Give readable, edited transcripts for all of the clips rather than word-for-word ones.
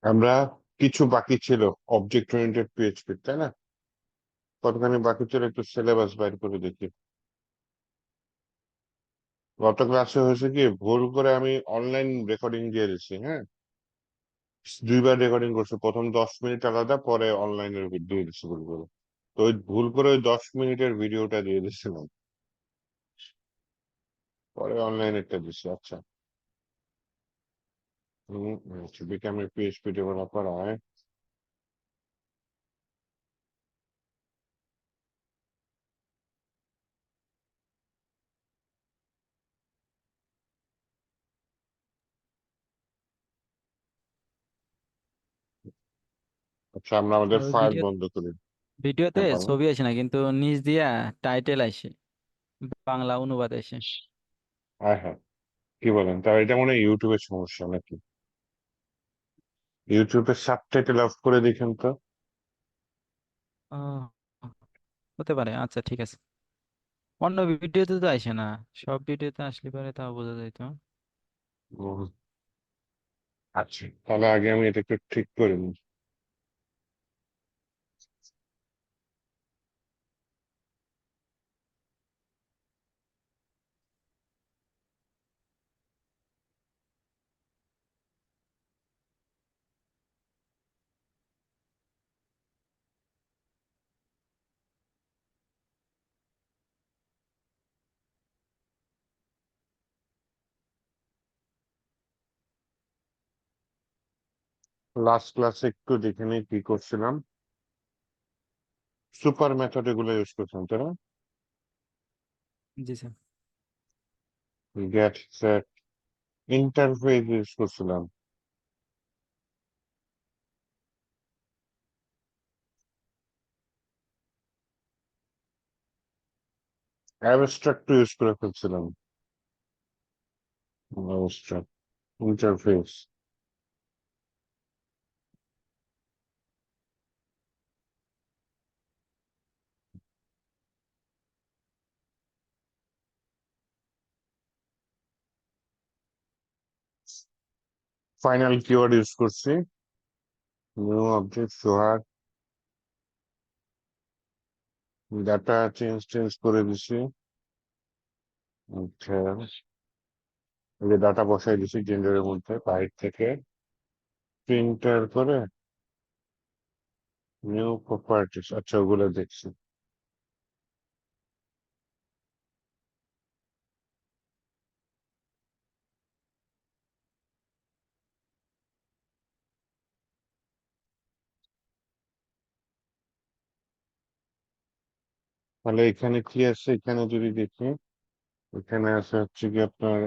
আমরা কিছু বাকি ছিল অবজেক্ট ওরিয়েন্টেড পিএইচপি, তাই না? কতখানি বাকি ছিল একটু সিলেবাস বাইর করে দেখি। গত ক্লাসে হয়েছে কি, ভুল করে আমি অনলাইন রেকর্ডিং দিয়ে দিচ্ছি। হ্যাঁ, দুইবার রেকর্ডিং করছি, প্রথম 10 মিনিট আলাদা, পরে অনলাইনের দিয়ে দিচ্ছি ভুল করে। তো ওই ভুল করে ওই 10 মিনিটের ভিডিওটা দিয়ে দিচ্ছিলাম, পরে অনলাইনেরটা দিচ্ছি। আচ্ছা। বিকাম এ পিএইচপি ডেভেলপার হয়। আচ্ছা, আমরা আমাদের ওই ফাইল ভিডিও বন্ধ করি। ভিডিওতে হ্যাঁ, বলো। ছবি আসে না, কিন্তু নিচ দিয়া টাইটেল আসে, বাংলা অনুবাদ আসে। হ্যাঁ, হ্যাঁ, কি বলেন? তা এটা মনে হয় ইউটিউবের সমস্যা নাকি? ইউটিউবের সাবটাইটেল অফ করে দেখেন তো। ও, হতে পারে। আচ্ছা, ঠিক আছে। অন্য ভিডিওতে তো আসে না, সব ভিডিওতে আসলে পারে তাও বোঝা যাইতো। উম, আচ্ছা, তাহলে আগে আমি এটা একটু ঠিক করে নিই। লাস্ট ক্লাসে একটু দেখে নিই কি করছিলাম। সুপার মেথড এগুলো ইউজ করছিলাম, তাই না? জি sir. Get, set, interface use করছিলাম। অ্যাবস্ট্রাক্ট ইউজ করে ফেলছিলাম। Abstract, interface, final keyword use করছি। New object Sohag, data change টেঞ্জ করে দিছি। আচ্ছা, এই যে ডাটা বসাই দিছি জেন্ডারের মধ্যে বাইরে থেকে, প্রিন্টার করে নিউ প্রপার্টিস। আচ্ছা, ওগুলো দেখছি। তাহলে এখানে কি আছে, এখানে যদি দেখি, এখানে আছে হচ্ছে কি আপনার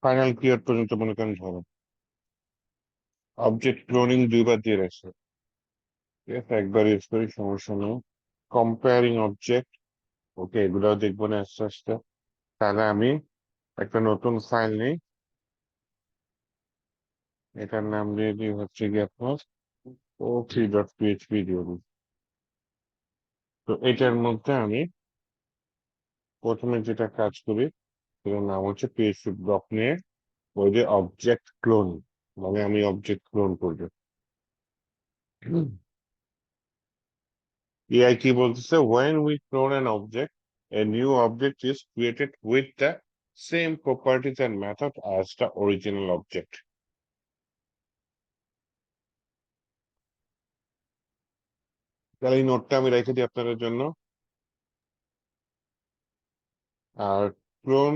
ফাইনাল কিওয়ার্ড পর্যন্ত মনে করেন ধরো। অবজেক্ট ক্লোনিং দুইবার দিয়ে রাখছে, ঠিক আছে? একবার ইউজ করি, সমস্যা নেই। কম্পেয়ারিং অবজেক্ট, ওকে, এগুলাও দেখবো না আস্তে আস্তে। তাহলে আমি একটা নতুন ফাইল নিই, এটার নাম দিয়ে দিই হচ্ছে কি আপনার o3.php দিয়ে দিই। তো এটার মধ্যে আমি প্রথমে যেটা কাজ করি, সেটার নাম হচ্ছে পিএইচপি ব্লক নিয়ে ওই যে অবজেক্ট ক্লোন, মানে আমি অবজেক্ট ক্লোন করবো। এআই কি বলতেছে, when we clone an object, a new object is created with the same properties and method as the original object. তাহলে এই নোটটা আমি রেখে দিই আপনাদের জন্য। আর ক্লোন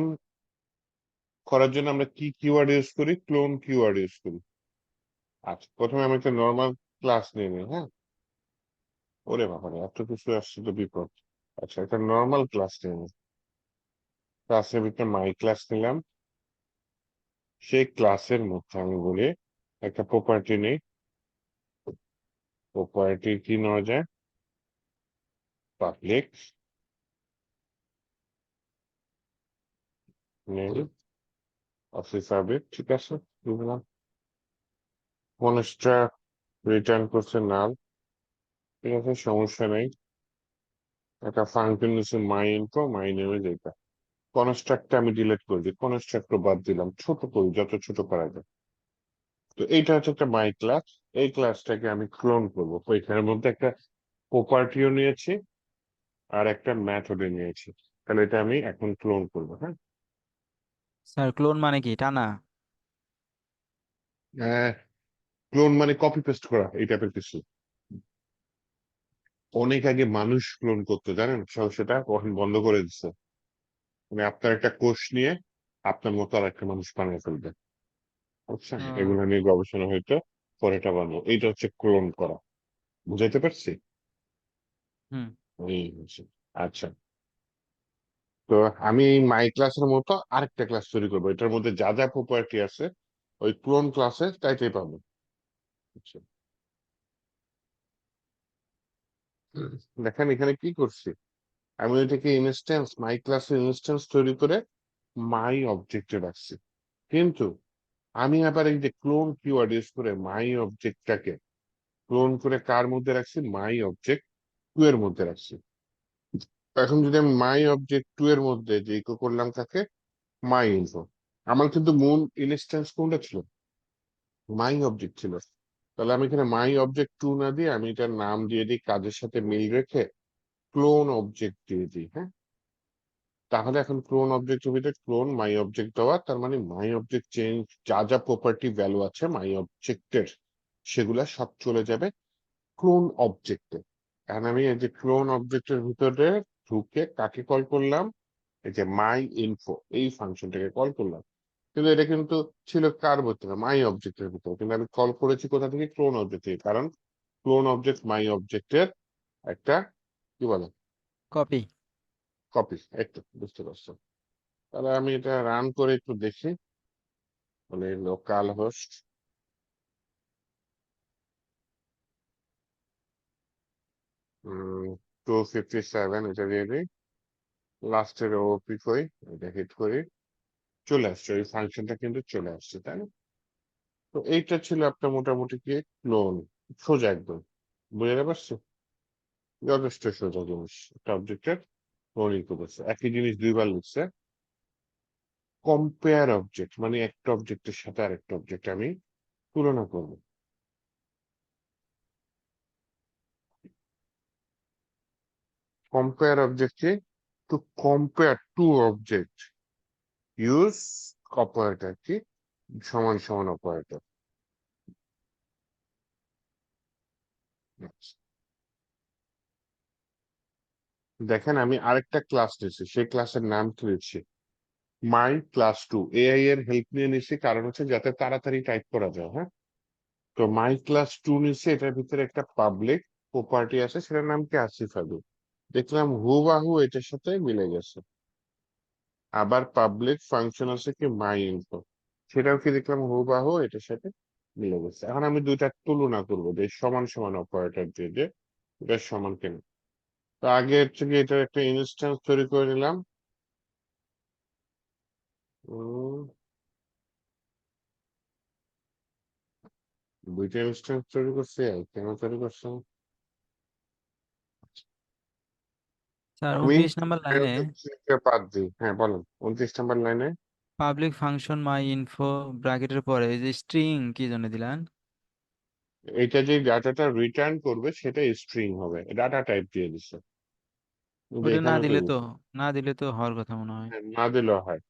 করার জন্য আমরা কি কিওয়ার্ড ইউজ করি? ক্লোন কিওয়ার্ড ইউজ করি। আচ্ছা, প্রথমে আমি একটা নর্মাল ক্লাস নিয়ে নিই। হ্যাঁ, ওরে বাবা রে, এত কিছু আসছে তো বিপদ। আচ্ছা, একটা নর্মাল ক্লাস নিয়ে নিই। ক্লাসের ভিতরে মাই ক্লাস নিলাম। সেই ক্লাসের মধ্যে আমি বলি একটা প্রপার্টি নেই। প্রপার্টি কি নেওয়া যায়? পাবলিক নেম অফিস সার্ভিস, ঠিক আছে, বুঝলাম। কনস্ট্রাক্ট রিটার্ন করছে নাল। ঠিক আছে, সমস্যা নেই। একটা ফাংশন নিচ্ছে মাই ইনফো, মাই নেমে যেটা কনস্ট্রাক্টটা আমি ডিলিট করে দিই, কনস্ট্রাক্টর বাদ দিলাম, ছোট করি যত ছোট করা যায়। তো এইটা হচ্ছে একটা মাই ক্লাস। এই ক্লাসটাকে আমি ক্লোন করবো, তো এখানের মধ্যে একটা প্রপার্টিও নিয়েছি আর একটা মেথডে নিয়েছি। তাহলে এটা আমি এখন ক্লোন করবো, হ্যাঁ। স্যার ক্লোন মানে কি, টানা? ক্লোন মানে কপি পেস্ট করা, এই টাইপের কিছু। অনেক আগে মানুষ ক্লোন করতো জানেন, সেটা কখন বন্ধ করে দিচ্ছে। মানে আপনার একটা কোষ নিয়ে আপনার মতো আর একটা মানুষ বানিয়ে ফেলবে, বুঝছেন? ও, এগুলো নিয়ে গবেষণা হইতো, পরে এটা বানাবো। এইটা হচ্ছে ক্লোন করা, বুঝাইতে পারছি? হুম। এই হচ্ছে। আচ্ছা, তো আমি এই মাই ক্লাসের মতো আরেকটা ক্লাস তৈরি করবো, এটার মধ্যে যা যা প্রপার্টি আছে ওই ক্লোন ক্লাসে তাইতেই পাবো। আচ্ছা, দেখেন এখানে কি করছি। আমি ওইটাকে ইনস্ট্যান্স, মাই ক্লাসের ইনস্ট্যান্স তৈরি করে মাই অবজেক্টে রাখছি। কিন্তু আমি আবার এই যে ক্লোন কিওয়ার্ড ইউজ করে মাই অবজেক্টটাকে ক্লোন করে কার মধ্যে রাখছি, মাই অবজেক্ট টু এর মধ্যে রাখছি। এখন যদি আমি মাই অবজেক্ট টু এর মধ্যে যে ইকো করলাম কাকে, মাই ইনফো, আমার কিন্তু মূল ইনস্ট্যান্স কোনটা ছিল, মাই অবজেক্ট ছিল। তাহলে আমি এখানে মাই অবজেক্ট টু না দিয়ে আমি এটার নাম দিয়ে দিই কাজের সাথে মিল রেখে ক্লোন অবজেক্ট দিয়ে দিই, হ্যাঁ। তাহলে এখন ক্লোন অবজেক্টের ভিতরে ক্লোন মাই অবজেক্ট দেওয়া, তার মানে মাই অবজেক্ট চেঞ্জ, যা যা প্রপার্টি ভ্যালু আছে মাই অবজেক্টের সেগুলা সব চলে যাবে ক্লোন অবজেক্টে। এখন আমি এই যে ক্লোন অবজেক্টের ভিতরে ঢুকে কাকে কল করলাম, এই যে মাই ইনফো এই ফাংশনটাকে কল করলাম। কিন্তু এটা কিন্তু ছিল কার ভিতরে, মাই অবজেক্টের ভিতরে, কিন্তু আমি কল করেছি কোথা থেকে, ক্লোন অবজেক্ট থেকে, কারণ ক্লোন অবজেক্ট মাই অবজেক্টের একটা কি বলে, কপি। কপি। একটু বুঝতে পারছো? তাহলে আমি এটা রান করে একটু দেখি। মানে লোকাল হোস্ট 257, এটা দিয়ে দিই, লাস্টের ওপি কই, এটা হিট করি, চলে আসছে ওই ফাংশনটা, কিন্তু চলে আসছে, তাই না? তো এইটা ছিল আপনার মোটামুটি কি ক্লোন, সোজা একদম, বুঝতে পারছো? যথেষ্ট সোজা জিনিস, একটা অবজেক্টের ক্লোনিং করেছে, একই জিনিস দুইবার লিখছে। কম্পেয়ার অবজেক্ট মানে একটা অবজেক্টের সাথে আরেকটা অবজেক্ট আমি তুলনা করবো। কম্পেয়ার অবজেক্টে to compare two object use operator, কি সমান সমান অপারেটর। দেখেন আমি আরেকটা ক্লাস নিয়েছি, সেই ক্লাসের নাম কি দিচ্ছি, মাই ক্লাস টু। এআই এর হেল্প নিয়ে নিচ্ছি, কারণ হচ্ছে যাতে তাড়াতাড়ি টাইপ করা যায়, হ্যাঁ। তো মাই ক্লাস টু নিচ্ছে, এটার ভিতরে একটা পাবলিক প্রপার্টি আছে, সেটার নাম কি, আসিফ আলু। দেখলাম হুবাহু এটার সাথে মিলে গেছে। আবার পাবলিক ফাংশন আছে কি মাই ইনফো, সেটাও কি দেখলাম হুবাহু এটার সাথে মিলে গেছে। এখন আমি দুইটা তুলনা করবো যে সমান সমান অপারেটর দিয়ে যে এটা সমান কেন। তো আগে হচ্ছে কি এটার একটা ইনস্ট্যান্স তৈরি করে নিলাম। উম, দুইটা ইনস্ট্যান্স তৈরি করছি, কেন তৈরি করছি, স্যার আমি 29 নম্বর লাইনে বাদ দিই, হ্যাঁ বলেন। 29 নম্বর লাইনে পাবলিক ফাংশন মাই ইনফো ব্র্যাকেটের পরে এই যে স্ট্রিং কি জন্য দিলেন? এটা যে ডাটাটা রিটার্ন করবে সেটা স্ট্রিং হবে, ডাটা টাইপ দিয়ে দিচ্ছে, কিন্তু ওটা না এখানে তো দিলে তো, দিচ্ছে না দিলে তো হওয়ার কথা মনে হয়। হ্যাঁ, না দিলে হয়,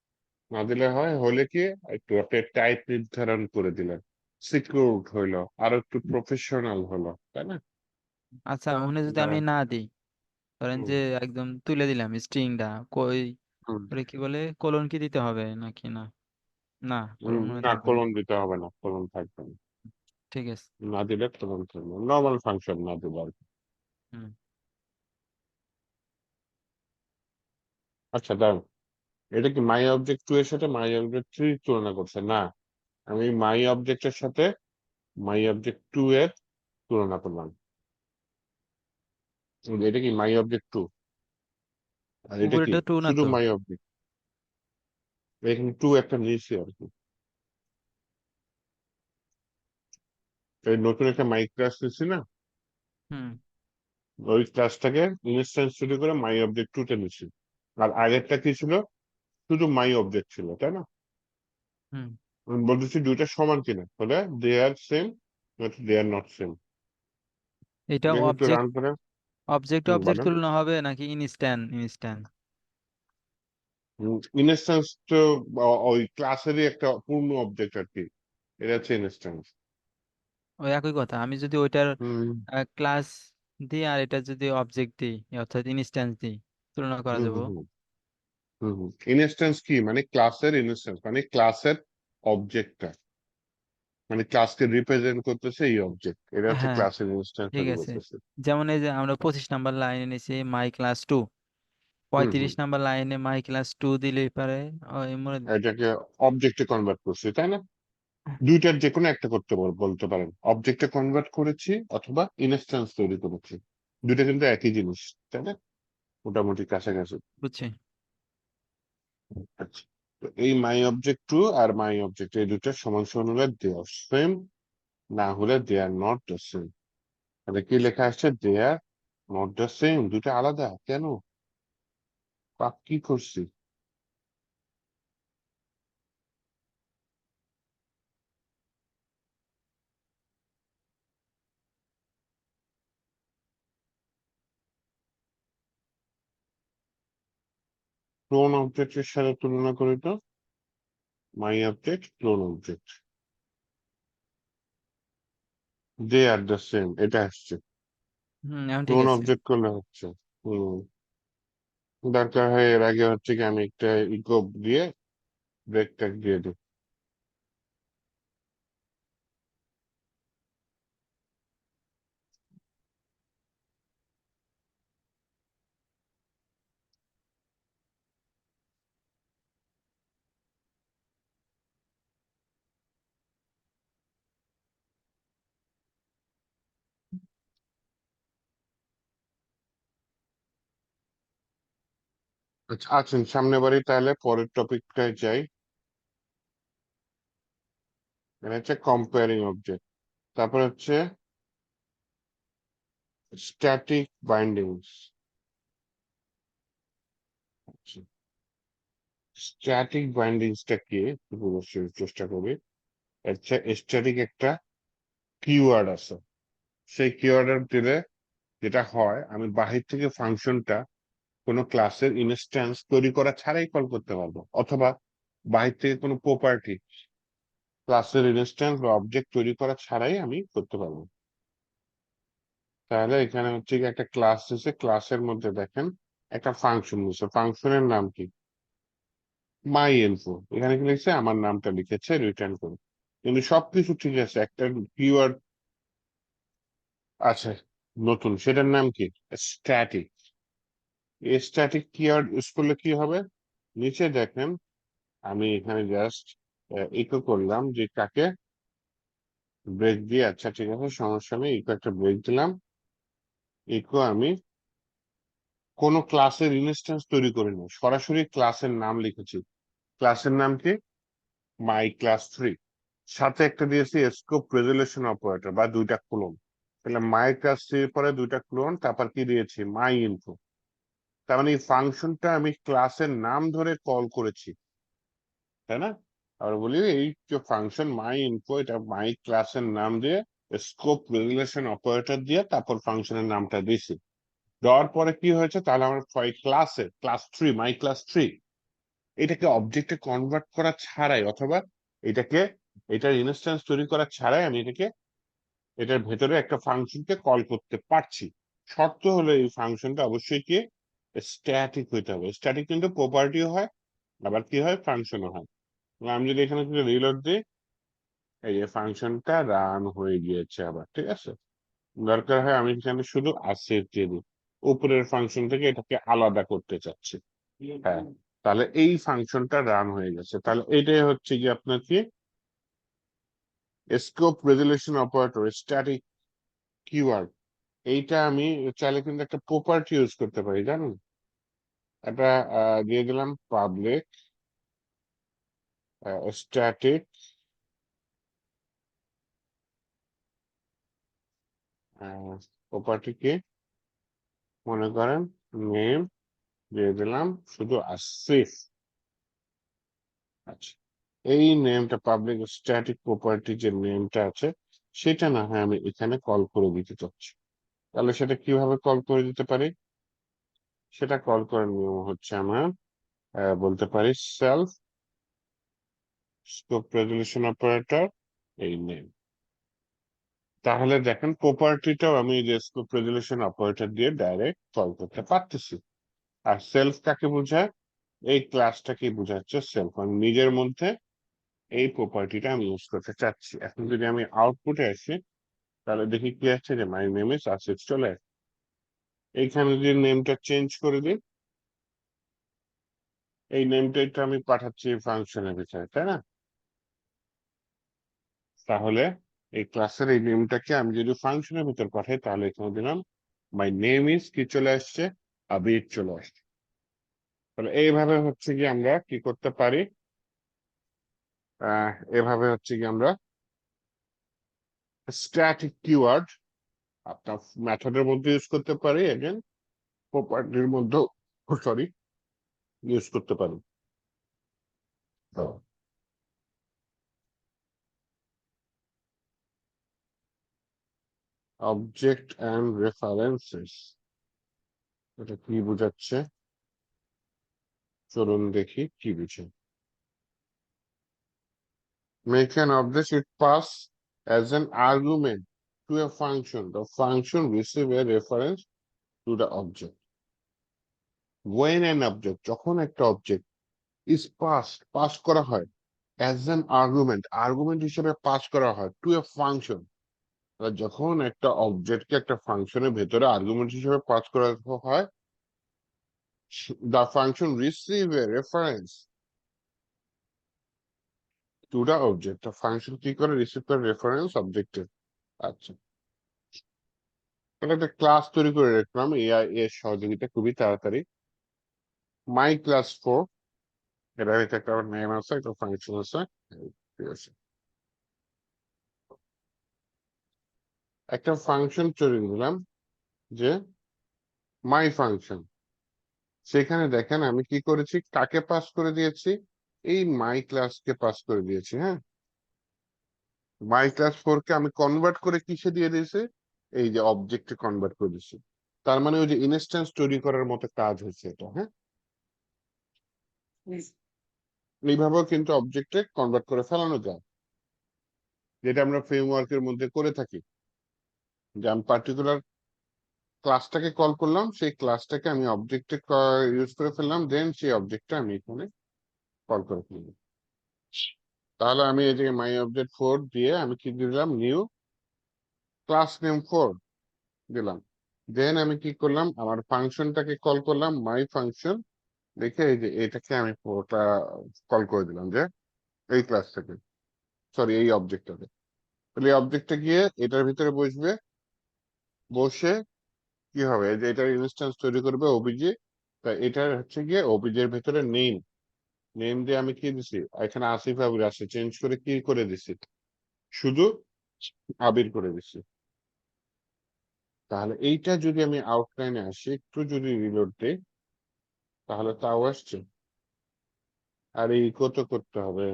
না দিলে হয়, হলে কি একটু একটা টাইপ নির্ধারণ করে দিলেন, সিকিউরড হইলো, আর একটু প্রফেশনাল হলো, তাই না? আচ্ছা, ওখানে যদি আমি দাঁড়ান। না দিই, ধরেন হুম, যে একদম তুলে দিলাম স্ট্রিংটা, কই হুম, ওরে কি বলে, কোলন কি দিতে হবে নাকি না? না, কোলন মনে হয় না থাকবে না। কলন দিতে হবে না, কলন থাকবে না। ঠিক আছে। না দিলে কলন থাকবে, নর্মাল ফাংশন না দিলে আর কি। হুম। আচ্ছা দাঁড়ান, এটা কি মাই অবজেক্ট টু এর সাথে মাই অবজেক্ট থ্রি তুলনা করছে না, আমি মাই অবজেক্টের সাথে মাই অবজেক্ট টু এর তুলনা করলাম। এটা কি মাই অবজেক্ট টু, আর এটা কি উপরেটা টু না শুধু তো? মাই অবজেক্ট, এখানে টু একটা নিয়েছি আর কি। এই নতুন একটা মাই ক্লাস নিচ্ছি না, হুম। ওই ক্লাসটাকে ইনস্ট্যান্স তৈরি করে মাই অবজেক্ট টু তে নিছি। আর আগেরটা কি ছিল, শুধু মাই অবজেক্ট ছিল, তাই না? হুম। আমি বলতেছি দুইটা সমান কিনা, বলে they are same, they are not same. এটা দেখি একটু অবজেক্ট রান করে। অবজেক্ট অবজেক্ট বলেন। তুলনা হবে নাকি ইনস্ট্যান্ট ইনস্ট্যান্ট? ইনস্ট্যান্স তো ওই ক্লাসেরই একটা পূর্ণ অবজেক্ট আর কি, এটা হচ্ছে ইনস্ট্যান্স। ওই একই কথা, আমি যদি ওইটার হুম ক্লাস দিই আর এটা যদি অবজেক্ট দিই অর্থাৎ ইনস্ট্যান্স দিই, তুলনা করা হুম যাব। হুম হুম হুম। ইনস্ট্যান্স কি মানে ক্লাসের ইনস্ট্যান্স, মানে ক্লাসের অবজেক্টটা, মানে ক্লাসকে রিপ্রেজেন্ট করতেছে এই অবজেক্ট, এটা হচ্ছে হ্যাঁ, ক্লাসের ইনস্ট্যান্স ঠিক তৈরি আছে। করতেছে। যেমন এই যে আমরা 25 নাম্বার লাইনে নিছি মাই ক্লাস টু, হুম 35 নাম্বার লাইনে মাই ক্লাস টু দিলেই পারে। ওই এটাকে অবজেক্টে কনভার্ট করছি, তাই না? দুইটার যে কোনো একটা করতে বলতে পারেন, অবজেক্টে কনভার্ট করেছি অথবা ইনস্ট্যান্স তৈরি করেছি, দুইটা কিন্তু একই জিনিস, তাই না? মোটামুটি কাছাকাছি। বুঝছি। আচ্ছা, তো এই মাই অবজেক্ট টু আর মাই অবজেক্ট এই দুটো সমান সমান হলে দে আর সেম, না হলে দে আর নট দ্য সেম। তাহলে কি লেখা আসছে, দে আর নট দ্য সেম, দুটো আলাদা কেন? পাপ কি করছি? ক্লোন অবজেক্টের সাথে তুলনা করি তো, my object clone object, they are the same, এটা আসছে। এখন ঠিক ক্লোন আছে। অবজেক্ট করলে হচ্ছে হম দরকার হয় এর আগে হচ্ছে কি আমি একটা ইকো দিয়ে ব্রেক ট্যাগ দিয়ে দিই। আচ্ছা আছেন সামনে বাড়ি, তাহলে পরের টপিকটায় যাই। এটা হচ্ছে কম্পেয়ারিং অবজেক্ট, তারপর হচ্ছে স্ট্যাটিক বাইন্ডিংস। স্ট্যাটিক বাইন্ডিংসটা কি একটু বোঝার চেষ্টা করি। আচ্ছা, স্ট্যাটিক একটা কিওয়ার্ড আছে, সেই কিওয়ার্ডের দিলে যেটা হয়, আমি বাহির থেকে ফাংশনটা কোনো ক্লাসের ইনস্ট্যান্স তৈরি করা ছাড়াই কল করতে পারবো, অথবা বাহির থেকে কোনো প্রপার্টি ক্লাসের ইনস্ট্যান্স বা অবজেক্ট তৈরি করা ছাড়াই আমি করতে পারবো। তাহলে এখানে হচ্ছে কি একটা ক্লাস আছে, ক্লাসের মধ্যে দেখেন একটা ফাংশন দিচ্ছে, ফাংশনের নাম কি, মাই ইনফো। এখানে কি লিখছে, আমার নামটা লিখেছে, রিটার্ন করুন। কিন্তু সবকিছু ঠিক আছে, একটা কিওয়ার্ড আছে নতুন, সেটার নাম কি, স্ট্যাটিক। স্ট্যাটিক কিওয়ার্ড ইউজ করলে কি হবে, নিচে দেখেন, আমি এখানে জাস্ট ইকো করলাম যে কাকে, ব্রেক দিয়ে, আচ্ছা ঠিক আছে সমস্যা নেই, ইকো একটা ব্রেক দিলাম। ইকো আমি কোন ক্লাসের ইনস্ট্যান্স তৈরি করিনি, সরাসরি ক্লাসের নাম লিখেছি। ক্লাসের নাম কি, মাই ক্লাস থ্রি। সাথে একটা দিয়েছি স্কোপ রেজুলেশন অপারেটর বা দুইটা ক্লোন। তাহলে মাই ক্লাস থ্রির পরে দুইটা ক্লোন, তারপর কি দিয়েছি, মাই ইনফো। তার মানে এই ফাংশনটা আমি ক্লাসের নাম ধরে কল করেছি, তাই না? আর বলি এই যে ফাংশন মাই ইনফো, এটা মাই ক্লাসের নাম দিয়ে স্কোপ রেজুলেশন অপারেটর দিয়ে তারপর ফাংশনের নামটা দিয়েছি। দেওয়ার পরে কি হয়েছে, তাহলে আমার ক্লাসে class three, my class three, এটাকে অবজেক্টে কনভার্ট করা ছাড়াই, অথবা এটাকে, এটার ইনস্ট্যান্স তৈরি করা ছাড়াই আমি এটাকে, এটার ভেতরে একটা ফাংশনকে কল করতে পারছি। শর্ত হলো এই ফাংশনটা অবশ্যই কি, স্ট্যাটিক হইতে হবে। স্ট্যাটিক কিন্তু প্রপার্টিও হয়, আবার কি হয়, ফাংশনও হয়। আমি যদি এখানে রিলোড দিই, এই যে ফাংশনটা রান হয়ে গিয়েছে আবার, ঠিক আছে। দরকার হয় আমি এখানে শুধু আসিফ দিয়ে দিই, উপরের ফাংশন থেকে এটাকে আলাদা করতে চাচ্ছি। হ্যাঁ, তাহলে এই ফাংশনটা রান হয়ে গেছে। তাহলে এটাই হচ্ছে কি আপনার কি, scope resolution operator, static keyword. এইটা আমি চাইলে কিন্তু একটা প্রপার্টি ইউজ করতে পারি, জানেন? এটা দিয়ে দিলাম পাবলিক স্ট্যাটিক প্রপার্টি কি, মনে করেন নেম দিয়ে দিলাম শুধু আসিফ। আচ্ছা, এই নেমটা পাবলিক স্ট্যাটিক প্রপার্টি যে নেমটা আছে সেটা না হয় আমি এখানে কল করে দিতে চাচ্ছি। তাহলে সেটা কিভাবে কল করে দিতে পারি? সেটা কল করার নিয়ম হচ্ছে আমার বলতে পারি সেলফ স্কোপ রেজলিউশন অপারেটর এই নেম। তাহলে দেখেন প্রপার্টিটাও আমি এই যে স্কোপ রেজলিউশন অপারেটর দিয়ে ডাইরেক্ট কল করতে পারতেছি। আর সেলফ কাকে বোঝায়? এই ক্লাসটাকে বোঝাচ্ছে সেলফ। আমি নিজের মধ্যে এই প্রপার্টিটা আমি ইউজ করতে চাচ্ছি। এখন যদি আমি আউটপুটে আসি তাহলে দেখি কি আছে যে মাই নেম ইজ আসিফ চলে আসে। এইখানে যদি নেমটা চেঞ্জ করে দিই, এই নেমটা একটু আমি পাঠাচ্ছি ফাংশনের ভিতরে, তাই না? তাহলে এই ক্লাসের এই নেমটাকে আমি যদি ফাংশনের ভিতর পাঠাই তাহলে এখানে দিলাম মাই নেম ইজ কি চলে আসছে, আবির চলে আসছে। তাহলে এইভাবে হচ্ছে কি আমরা কি করতে পারি, এভাবে হচ্ছে কি আমরা স্ট্যাটিক কিওয়ার্ড আপনার মেথডের মধ্যে ইউজ করতে পারি, এগেন প্রপার্টির মধ্যে সরি ইউজ করতে পারি। অবজেক্ট অ্যান্ড রেফারেন্সেস, এটা কি বোঝাচ্ছে চলুন দেখি কি বুঝে। Make an object it pass as an argument to a function. The function receive a reference to the object. When an object, যখন একটা object is passed, pass করা হয় as an argument, argument হিসেবে পাস করা হয় to a function, যখন একটা অবজেক্টকে একটা ফাংশনের ভেতরে আর্গুমেন্ট হিসেবে পাস করা হয়, the function receive a reference to the object. The function কি করে রিসিভ করে রেফারেন্স অবজেক্টের। আচ্ছা, তাহলে একটা ক্লাস তৈরি করে রাখলাম এআই এর সহযোগিতা খুবই তাড়াতাড়ি। মাই ক্লাস 4, এটা হচ্ছে একটা নেম আছে, একটা ফাংশন আছে। ঠিক আছে, একটা ফাংশন তৈরি দিলাম যে মাই ফাংশন। সেখানে দেখেন আমি কি করেছি, কাকে পাস করে দিয়েছি, এই মাই ক্লাসকে পাস করে দিয়েছি। হ্যাঁ, মাই ক্লাস 4 কে আমি কনভার্ট করে কিসে দিয়ে দিয়েছি, এই যে অবজেক্টে কনভার্ট করে দিয়েছি। তার মানে ওই যে ইনস্ট্যান্স তৈরি করার মতো কাজ হচ্ছে এটা। হ্যাঁ, এইভাবেও কিন্তু অবজেক্টে কনভার্ট করে ফেলানো যায়, যেটা আমরা ফ্রেমওয়ার্কের মধ্যে করে থাকি। যে আমি পার্টিকুলার ক্লাসটাকে কল করলাম, সেই ক্লাসটাকে আমি অবজেক্টে ইউজ করে ফেললাম, দেন সেই অবজেক্টটা আমি এখানে কল করে ফেললাম। তাহলে আমি এই যে মাই অবজেক্ট 4 দিয়ে আমি কি দিলাম, নিউ ক্লাস নেম 4 দিলাম। দেন আমি কি করলাম, আমার ফাংশনটাকে কল করলাম মাই ফাংশন, দেখে এই যে এটাকে আমি পুরোটা কল করে দিলাম যে এই ক্লাসটাকে, সরি এই অবজেক্টটাকে। তাহলে এই অবজেক্টটা গিয়ে এটার ভিতরে বসবে, বসে কি হবে, যে এটার ইনস্ট্যান্স তৈরি করবে ওবিজে। তা এটার হচ্ছে গিয়ে ওবিজের ভেতরে নেম, নেম দিয়ে আমি কি দিছি এখানে আসিফ আবির আসে, চেঞ্জ করে কি করে দিছি, শুধু আবির করে দিছি। তাহলে এইটা যদি আমি আউটলাইনে আসি, একটু যদি রিলোড দেই তাহলে তাও আসছে। আর এই কত করতে হবে,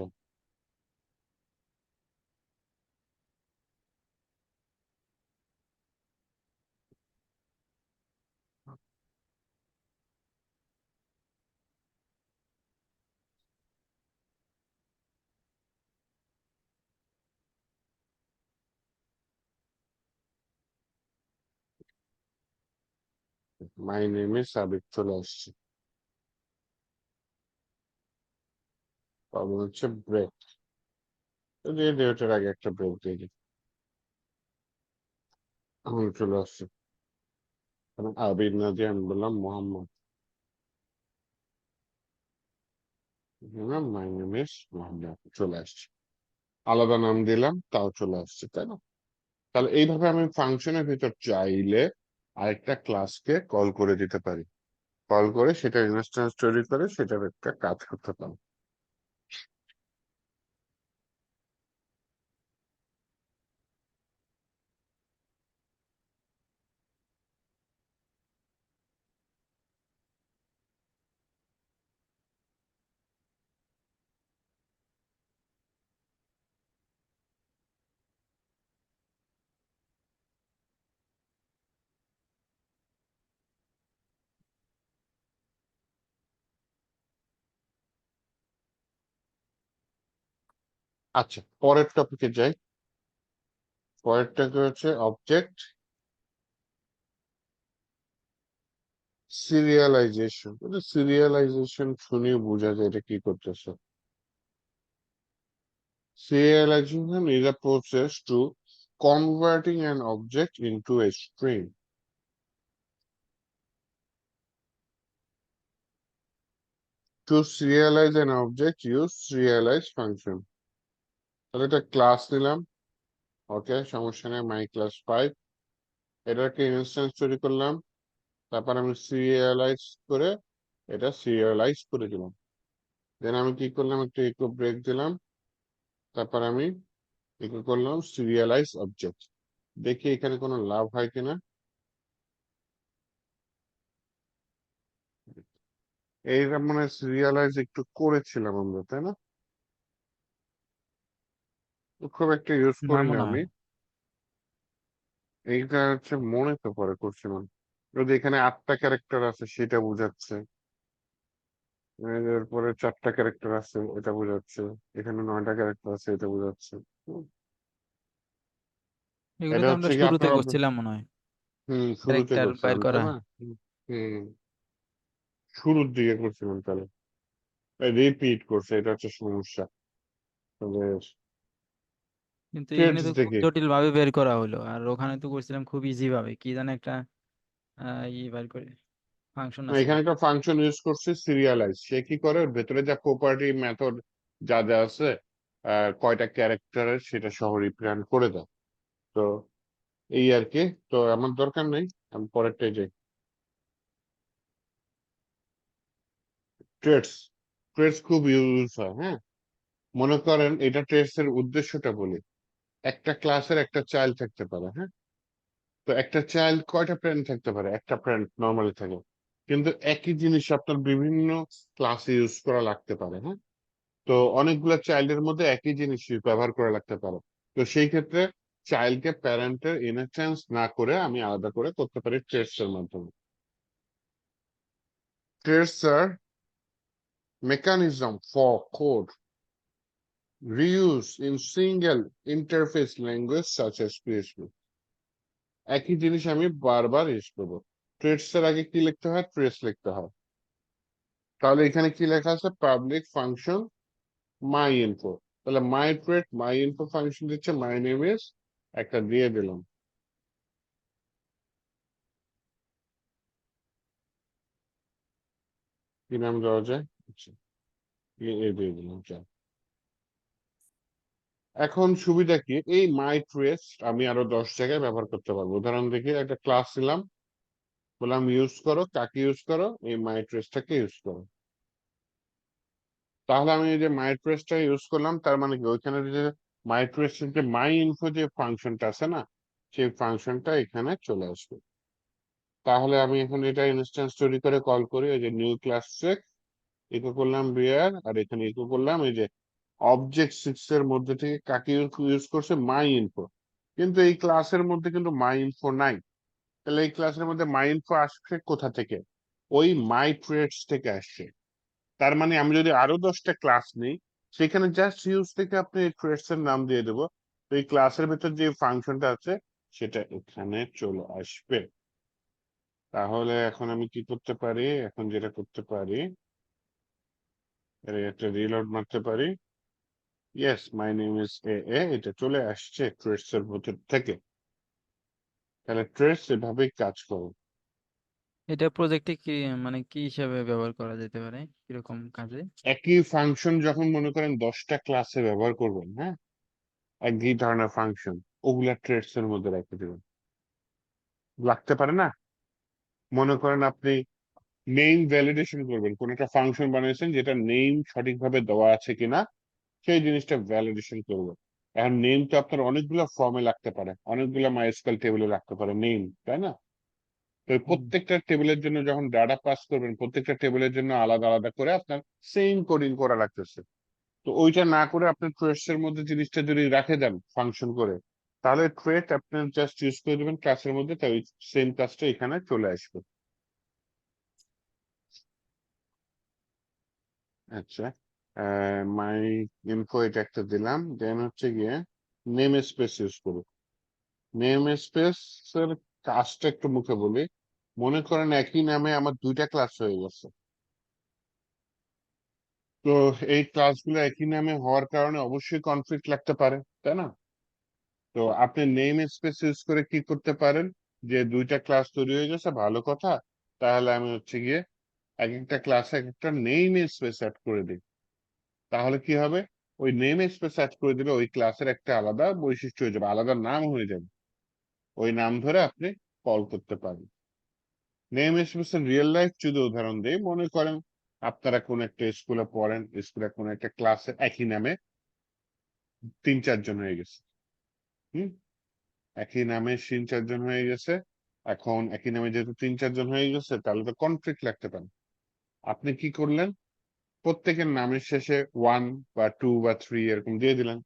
মাই নেম ইজ সাবিক চলে আসছে। প্রবলেম হচ্ছে ব্রেক, দিয়ে ডেটের আগে একটা ব্রেক দিয়ে দিই, এখন চলে আসছে। কারণ আবির না দিয়ে আমি বললাম Mohammad, my name is Mohammad চলে আসছে। আলাদা নাম দিলাম তাও চলে আসছে, তাই না? তাহলে এইভাবে আমি ফাংশনের ভিতর চাইলে আরেকটা ক্লাসকে কল করে দিতে পারি, কল করে সেটা ইনস্ট্যান্স তৈরি করে সেটার একটা কাজ করতে পারি। আচ্ছা, পরের টপিকে যাই। পরেরটা হচ্ছে অবজেক্ট সিরিয়ালাইজেশন। সিরিয়ালাইজেশন শুনিয়ে বোঝা যায় এটা কি করতেছে। Serialization is a process to converting an object into a string. To serialize an object, use serialize function. তাহলে এটা ক্লাস নিলাম, ওকে, সমস্যা নেই, মাই ক্লাস 5। এটাকে ইনস্ট্যান্স তৈরি করলাম, তারপর আমি সিরিয়ালাইজ করে এটা সিরিয়ালাইজ করে দিলাম। দেন আমি কি করলাম, একটা ইকো ব্রেক দিলাম, তারপর আমি ইকো করলাম সিরিয়ালাইজ অবজেক্ট। দেখি এখানে কোনো লাভ হয় কিনা। এইটা মানে সিরিয়ালাইজ একটু করেছিলাম আমরা, তাই না? খুব একটা ইউজ না করিনি মনে আমি। হয়। এইটা হচ্ছে মনে তো পরে করছিলাম। যদি এখানে 8টা ক্যারেক্টার আছে সেটা বোঝাচ্ছে, এরপরে 4টা ক্যারেক্টার আছে এটা বোঝাচ্ছে, এখানে 9টা ক্যারেক্টার আছে এটা বোঝাচ্ছে। হুম, এগুলো এটা তো আমরা হচ্ছে কি শুরুতে আপনার করছিলাম মনে হয়, শুরুতে ক্যারেক্টার বাইর করছিলাম তাই করা। না? হম, শুরুর দিকে করছিলাম তাহলে। রিপিট করছে, এটা হচ্ছে সমস্যা। তবে কিন্তু এখানে ট্রেডস তো খুব দেখি, জটিল ভাবে বের করা হলো, আর ওখানে তো করছিলাম খুব ইজি ভাবে, কি জানে একটা বের করে ফাংশন আছে। এখানে একটা ফাংশন ইউজ করছে সিরিয়ালাইজ। সে কি করে, ওর ভেতরে যা প্রপার্টি মেথড যা যা আছে, কয়টা ক্যারেক্টারের সেটা সহ রিপ্রেজেন্ট করে দেয়। তো এই আর কি। তো আমার দরকার নেই, আমি পরেরটাই যাই। ট্রেডস, ট্রেডস খুব ইউজ হয়, হ্যাঁ। মনে করেন এটা ট্রেডস এর উদ্দেশ্যটা বলি। একটা ক্লাসের একটা চাইল্ড থাকতে পারে, হ্যাঁ। তো একটা চাইল্ড কয়টা ফ্রেন্ড থাকতে পারে, একটা ফ্রেন্ড নর্মালি থাকে। কিন্তু একই জিনিস আপনার বিভিন্ন ক্লাসে ইউজ করা লাগতে পারে, হ্যাঁ। তো অনেকগুলো চাইল্ডের মধ্যে একই জিনিস ব্যবহার করা লাগতে পারে। তো সেই ক্ষেত্রে চাইল্ডকে প্যারেন্টের ইনহেরিটেন্স না করে আমি আলাদা করে করতে পারি ট্রেডস এর মাধ্যমে। Traits are mechanism for code reuse in single interface language such as PHP. একই জিনিস আমি বারবার ইউজ করবো। ট্রেডস এর আগে কি লিখতে হয়, ট্রেস লিখতে হয়। তাহলে এখানে কি লেখা আছে, পাবলিক ফাংশন মাই ইনফো। তাহলে মাই ট্রেড মাই ইনফো ফাংশন দিচ্ছে মাই নেম ইজ, একটা দিয়ে দিলাম। কি নাম দেওয়া যায়, আচ্ছা, এ দিয়ে দিলাম, চল। এখন সুবিধা কি, এই মাই ট্রেস আমি আরো 10 জায়গায় ব্যবহার করতে পারবো। উদাহরণ দেখি, একটা ক্লাস নিলাম, বললাম ইউজ করো, কাকে ইউজ করো, এই মাই ট্রেসটাকে ইউজ করো। তাহলে আমি এই যে মাই ট্রেসটা ইউজ করলাম, তার মানে কি ওইখানে যে মাই ট্রেসের যে মাই ইনফো যে ফাংশনটা আছে না, সেই ফাংশনটা এখানে চলে আসবে। তাহলে আমি এখন এটা ইনস্ট্যান্স তৈরি করে কল করি, ওই যে নিউ ক্লাস চেক, ইকো করলাম বিয়ার, আর এখানে ইকো করলাম এই যে অবজেক্ট 6 এর মধ্যে থেকে কাকে ইউজ করছে, মাই ইনফো। কিন্তু এই ক্লাসের মধ্যে কিন্তু মাই ইনফো নাই। তাহলে এই ক্লাসের মধ্যে মাই ইনফো আসছে কোথা থেকে, ওই মাই ট্রেডস থেকে আসছে। তার মানে আমি যদি আরো 10টা ক্লাস নিই, সেখানে জাস্ট ইউজ থেকে আপনি ট্রেডস এর নাম দিয়ে দেবো। তো এই ক্লাসের ভেতর যে ফাংশনটা আছে সেটা এখানে চলে আসবে। তাহলে এখন আমি কি করতে পারি, এখন যেটা করতে পারি, এর একটা রিলোড মারতে পারি। Yes, my name is a, এটা চলে আসছে ট্রেডস এর ভেতর থেকে। তাহলে ট্রেডস এভাবেই কাজ করে। এটা প্রজেক্টে কি, মানে কি হিসাবে ব্যবহার করা যেতে পারে, কিরকম কাজে? একই ফাংশন যখন মনে করেন 10টা ক্লাসে ব্যবহার করবেন, হ্যাঁ, একই ধরনের ফাংশন, ওগুলা ট্রেডস এর মধ্যে রেখে দেবেন। লাগতে পারে না? মনে করেন আপনি নেম ভ্যালিডেশন করবেন, কোন একটা ফাংশন বানিয়েছেন যেটা নেম সঠিকভাবে দেওয়া আছে কিনা সেই জিনিসটা ভ্যালিডেশন করবেন। এখন নেম তো আপনার অনেকগুলো ফর্মে লাগতে পারে, অনেকগুলো মাইস্কুয়েল টেবিলে রাখতে পারে নেম, তাই না? তো এই হুম। প্রত্যেকটা টেবিলের জন্য যখন ডাটা পাস করবেন, প্রত্যেকটা টেবিলের জন্য আলাদা আলাদা করে আপনার সেম কোডিং করা লাগতেছে। তো ওইটা না করে আপনি ট্রেডস এর মধ্যে জিনিসটা যদি রাখে দেন ফাংশন করে, তাহলে ট্রেড আপনি জাস্ট ইউজ করে দেবেন ক্লাসের মধ্যে, তাই সেম কাজটা এখানে চলে আসবে। আচ্ছা, মাই ইনফো এটা একটা দিলাম, দেন হচ্ছে গিয়ে নেম স্পেস ইউজ করব। নেম স্পেস এর কাজটা একটু মুখে বলি। মনে করেন একই নামে আমার দুইটা ক্লাস হয়ে গেছে, তো এই ক্লাসগুলো একই নামে হওয়ার কারণে অবশ্যই কনফ্লিক্ট লাগতে পারে, তাই না? তো আপনি নেম স্পেস ইউজ করে কি করতে পারেন, যে দুইটা ক্লাস তৈরি হয়ে গেছে, ভালো কথা, তাহলে আমি হচ্ছে গিয়ে এক একটা ক্লাসে এক একটা নেম স্পেস অ্যাড করে দিই। তাহলে কি হবে, ওই নেম স্পেস অ্যাড করে দিলে ওই ক্লাসের একটা আলাদা বৈশিষ্ট্য হয়ে যাবে, আলাদা নাম হয়ে যাবে, ওই নাম ধরে আপনি কল করতে পারেন। নেম স্পেসের রিয়েল লাইফ যদি উদাহরণ দেই, মনে করেন আপনারা কোন একটা স্কুলে পড়েন, স্কুলে কোন একটা ক্লাসে একই নামে 3-4 জন হয়ে গেছে। হুম, একই নামে 3-4 জন হয়ে গেছে। এখন একই নামে যেহেতু 3-4 জন হয়ে গেছে, তাহলে তো কনফ্লিক্ট লাগতে পারে। আপনি কি করলেন, প্রত্যেকের নামের শেষে 1 বা 2 বা 3 এরকম দিয়ে দিলেন।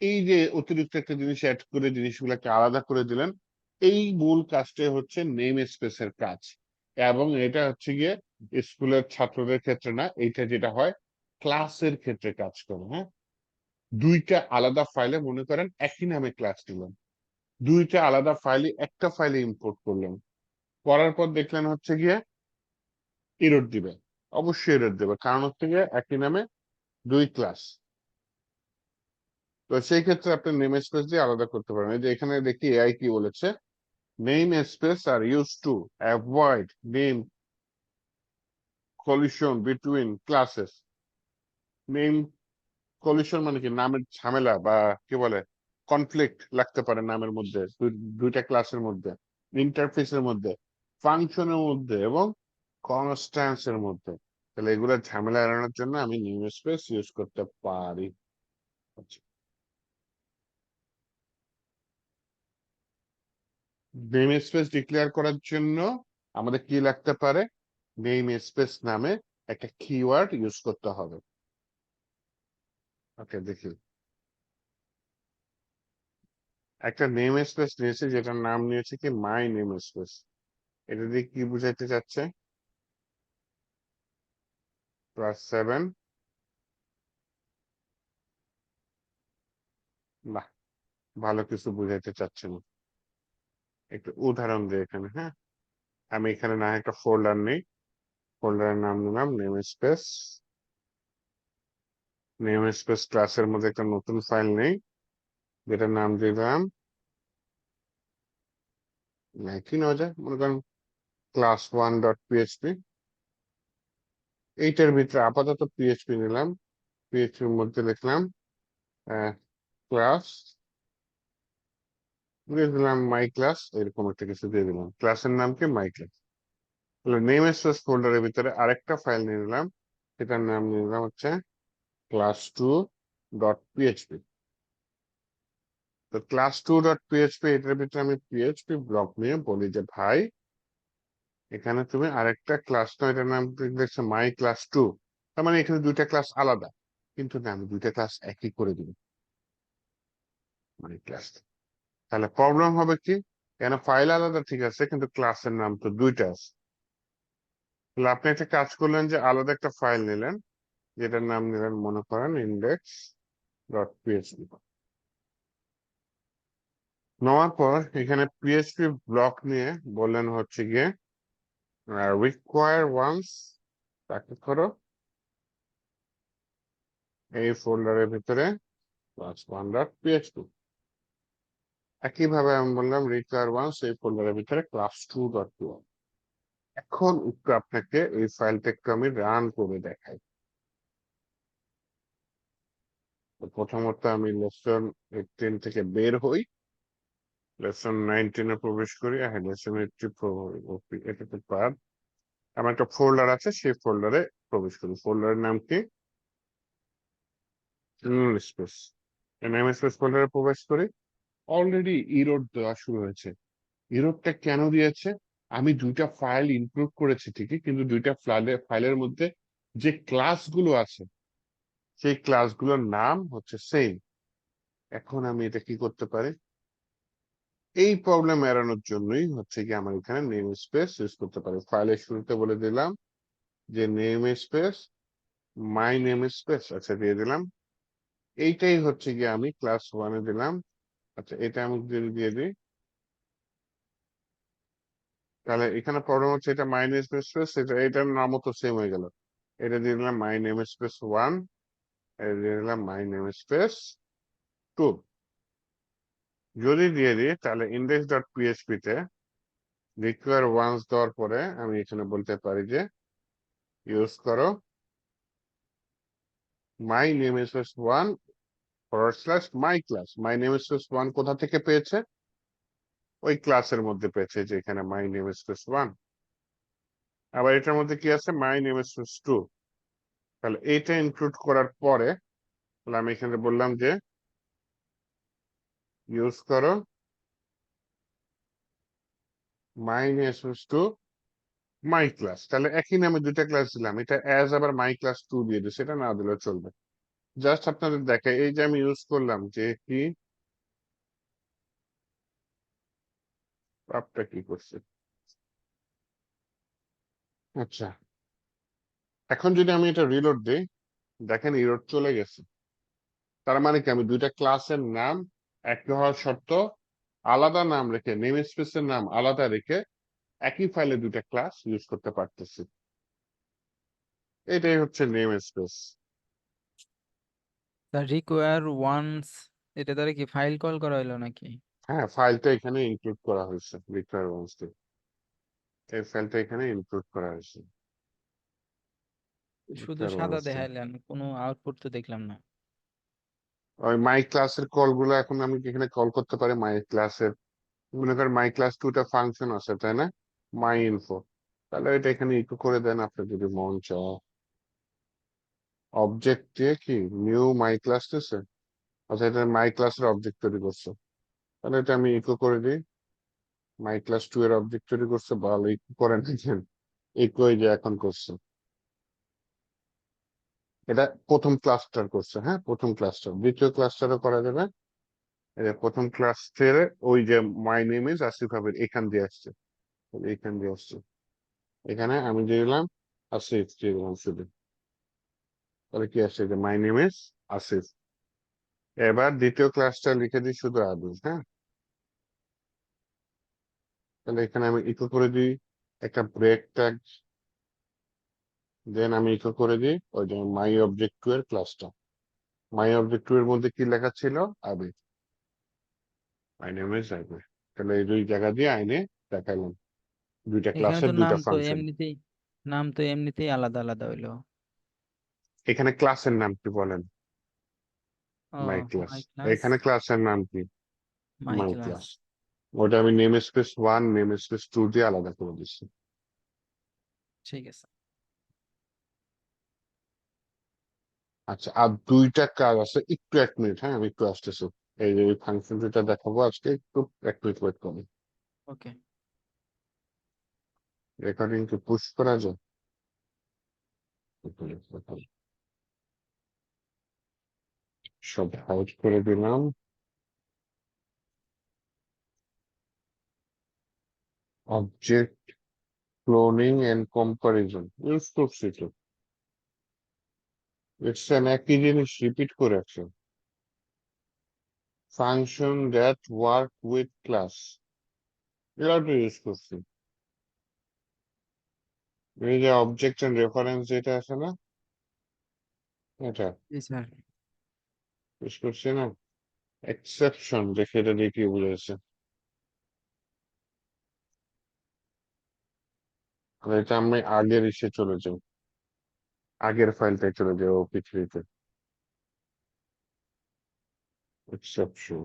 এই যে অতিরিক্ত একটা জিনিস অ্যাড করে জিনিসগুলোকে আলাদা করে দিলেন, এই মূল কাজটাই হচ্ছে নেম স্পেসের কাজ। এবং এটা হচ্ছে গিয়ে স্কুলের ছাত্রদের ক্ষেত্রে না, এইটা যেটা হয় ক্লাসের ক্ষেত্রে কাজ করে। হ্যাঁ, দুইটা আলাদা ফাইলে, মনে করেন একই নামে ক্লাস নিলেন, দুইটা আলাদা ফাইলে একটা ফাইলে ইম্পোর্ট করলেন, করার পর দেখলেন হচ্ছে গিয়ে এরর দিবে, অবশ্যই এরর দেবে, কারণ হচ্ছে গিয়ে একই নামে দুই ক্লাস। তো সেই ক্ষেত্রে আপনি নেম স্পেস দিয়ে আলাদা করতে পারেন। এই যে এখানে দেখি এআই কি বলেছে, name space are use to avoid name collision between classes. Name collision মানে কি, নামের ঝামেলা বা কি বলে কনফ্লিক্ট লাগতে পারে নামের মধ্যে, দুইটা ক্লাসের মধ্যে, ইন্টারফেসের মধ্যে, ফাংশনের মধ্যে এবং কনস্ট্যান্স এর মধ্যে। তাহলে এগুলোর ঝামেলা এড়ানোর জন্য আমি নেম স্পেস ইউজ করতে পারি। নেম স্পেস ডিক্লেয়ার করার জন্য আমাদের কি লাগতে পারে, নেম স্পেস নামে একটা কিওয়ার্ড ইউজ করতে হবে। ওকে, দেখি একটা নেম স্পেস নিয়েছে যেটার নাম নিয়েছে কি মাই নেম স্পেস। এটা দিয়ে কি বুঝাইতে চাচ্ছে, +7, না, ভালো কিছু বুঝাইতে চাচ্ছে না। একটু উদাহরণ দিই এখানে। হ্যাঁ, আমি এখানে না একটা ফোল্ডার নেই, ফোল্ডারের নাম নিলাম নেম স্পেস। নেম স্পেস ক্লাসের মধ্যে একটা নতুন ফাইল নেই, যেটার নাম দিলাম, কি নেওয়া যায়, মনে করেন class1.php। এইটার ভিতরে আপাতত পিএইচপি নিলাম, পিএইচপির মধ্যে লিখলাম ক্লাস, দিয়ে দিলাম মাই ক্লাস, এরকম একটা কিছু দিয়ে দিলাম, ক্লাসের নাম কি মাই ক্লাস। তাহলে নেম স্পেস ফোল্ডারের ভিতরে আরেকটা ফাইল নিয়ে নিলাম, সেটার নাম নিয়ে নিলাম হচ্ছে class2.php। তো class2.php, এটার ভিতরে আমি পিএইচপি ব্লক নিয়ে বলি যে ভাই, এখানে তুমি আরেকটা ক্লাস, না এটার নাম দেখছে মাই ক্লাস 2, তার মানে এখানে দুইটা ক্লাস আলাদা, কিন্তু না, আমি দুইটা ক্লাস একই করে দিব, মাই ক্লাস। তাহলে প্রবলেম হবে কি, এখানে ফাইল আলাদা ঠিক আছে, কিন্তু ক্লাসের নাম তো দুইটা আছে। তাহলে আপনি একটা কাজ করলেন যে আলাদা একটা ফাইল নিলেন, যেটার নাম নিলেন মনে করেন index.php। নেওয়ার পর এখানে পিএইচপি ব্লক নিয়ে বললেন হচ্ছে গিয়ে require once, তাকে করো এই ফোল্ডারের ভিতরে class1.php। একইভাবে আমি বললাম require once এই ফোল্ডারের ভিতরে class2.py। এখন একটু আপনাকে এই ফাইলটা একটু আমি রান করে দেখাই। তো প্রথমত আমি লেসন 18 থেকে বের হই, লেসন 19-এ প্রবেশ করি, হ্যাঁ লেসন 80 এটাতে পার, আমার একটা ফোল্ডার আছে, সেই ফোল্ডারে প্রবেশ করি। ফোল্ডারের নাম কি, নেম স্পেস। নেম স্পেস ফোল্ডারে প্রবেশ করি, অলরেডি ইরোড দেওয়া শুরু হয়েছে। ইরোডটা কেন দিয়েছে, আমি দুইটা ফাইল ইনক্লুড করেছি ঠিকই, কিন্তু দুইটা ফাইলের মধ্যে যে ক্লাসগুলো আছে সেই ক্লাসগুলোর নাম হচ্ছে সেম। এখন আমি এটা কি করতে পারি, এই প্রবলেম এড়ানোর জন্যই হচ্ছে কি আমার এখানে নেম স্পেস ইউজ করতে পারি। ফাইলের শুরুতে বলে দিলাম যে নেম স্পেস মাই নেম স্পেস, আচ্ছা দিয়ে দিলাম। এইটাই হচ্ছে গিয়ে আমি ক্লাস ওয়ানে দিলাম। আচ্ছা এটা আমি যদি দিয়ে দিই, তাহলে এখানে প্রবলেম হচ্ছে এটা মাই নেম স্পেস, এটা এটার নামও তো সেম হয়ে গেল। এটা দিয়ে দিলাম মাই নেম স্পেস ওয়ান, এটা দিয়ে দিলাম মাই নেম স্পেস টু। যদি দিয়ে দিই তাহলে ইন্ডেক্স ডট পিএইচপি তে রিকোয়ার ওয়ান্স দেওয়ার পরে আমি এখানে বলতে পারি যে ইউজ করো মাই name space one forward slash my class. My name space one কোথা থেকে পেয়েছে? ওই ক্লাসের মধ্যে পেয়েছে, যে এখানে মাই নেম স্পেস ওয়ান। আবার এটার মধ্যে কি আছে? My name space two. তাহলে এইটা ইনক্লুড করার পরে তাহলে আমি এখানে বললাম যে ইউজ করো মাই name space to my class. তাহলে একই নামে দুইটা ক্লাস দিলাম, এটা অ্যাজ আবার মাই ক্লাস টু দিয়ে দিই, সেটা না দিলেও চলবে। জাস্ট আপনাদের দেখে এই যে আমি ইউজ করলাম যে কি আপটা কি করছে। আচ্ছা এখন যদি আমি এটা রিলোড দিই, দেখেন ইরোড চলে গেছে। তার মানে কি আমি দুইটা ক্লাসের নাম একই হওয়ার শর্ত আলাদা নাম রেখে, নেম স্পেসের নাম আলাদা রেখে একই ফাইলে দুইটা ক্লাস ইউজ করতে পারতেছি। এটাই হচ্ছে নেম স্পেস। তা রিকোয়ার ওয়ান্স এটা দ্বারা কি ফাইল কল করা হলো নাকি? হ্যাঁ ফাইলটা এখানে ইনক্লুড করা হয়েছে, রিকোয়ারমেন্টস এই ফাইলটা এখানে ইনক্লুড করা হয়েছে শুধু সাদা রিকোয়ারমেন্টস। দেখাইলেন, কোনো আউটপুট তো দেখলাম না। ওই মাই ক্লাসের কল গুলো এখন আমি এখানে কল করতে পারি মাই ক্লাসের। মনে করেন মাই ক্লাস টুটা ফাংশন আছে তাই না, মাই ইনফো, তাহলে এটা এখানে ইকো করে দেন আপনি যদি মন চায়। অবজেক্ট দিয়ে কি নিউ মাই ক্লাস দিছে, আচ্ছা এটা মাই ক্লাসের অবজেক্ট তৈরি করছে, তাহলে এটা আমি ইকো করে দিই মাই ক্লাস টু এর অবজেক্ট তৈরি করছে, ভালো ইকো করে নিয়েছেন। ইকো এই যে এখন করছে, এটা প্রথম ক্লাসটার করছে, হ্যাঁ প্রথম ক্লাসটার, দ্বিতীয় ক্লাসটারও করা যাবে। এটা প্রথম ক্লাস থেকে ওই যে my name is Asif Habib এখান দিয়ে আসছে, তাহলে এখান দিয়ে আসছে, এখানে আমি দিয়ে দিলাম আসিফ দিয়ে দিলাম শুধু, তাহলে কি আসছে যে মাই নেম ইজ আসিফ। এবার দ্বিতীয় ক্লাসটা লিখে দিই শুধু আবিদ, হ্যাঁ তাহলে এখানে আমি ইকো করে দিই একটা ব্রেক ট্যাগ, দেন আমি ইকো করে দিই ওই যে মাই অবজেক্ট টু এর ক্লাসটা। মাই অবজেক্ট টু এর মধ্যে কি লেখা ছিল? Abid, my name is Abid. তাহলে এই দুই জায়গা দিয়ে আইনে দেখাইলাম দুইটা এখানে ক্লাসের তো দুইটা ফাংশন। নাম তো এমনিতেই আলাদা আলাদা হইলো। এখানে ক্লাসের নাম কি বলেন? ও, মাই ক্লাস। My class. এখানে ক্লাসের নাম কি? My my class. ক্লাস। ওটা আমি name space one name space two দিয়ে আলাদা করে দিচ্ছি। ঠিক আছে। আচ্ছা আর দুইটা কাজ আছে, একটু এক মিনিট, হ্যাঁ আমি একটু আসতেছি। এই যে ফাংশন দুটা দেখাবো আজকে, একটু এক মিনিট ওয়েট করুন। ওকে। রেকর্ডিং কি পুশ করা যায়? সব হাউস করে দিলাম। Object cloning and comparison use করছি তো, ইটস এন একই জিনিস রিপিট করে আছে। Function that work with class, এরা তো ইউজ করছি। এই যে অবজেক্ট এন্ড রেফারেন্স যেটা আছে না, এটা জি স্যার। ইউজ করছি না। এক্সেপশন দেখে এটা দিয়ে কি বুঝেছে, এটা আমি আগের ইসে চলে যাই, আগের ফাইলটায় চলে যাই ও পৃথিবীতে। এক্সেপশন,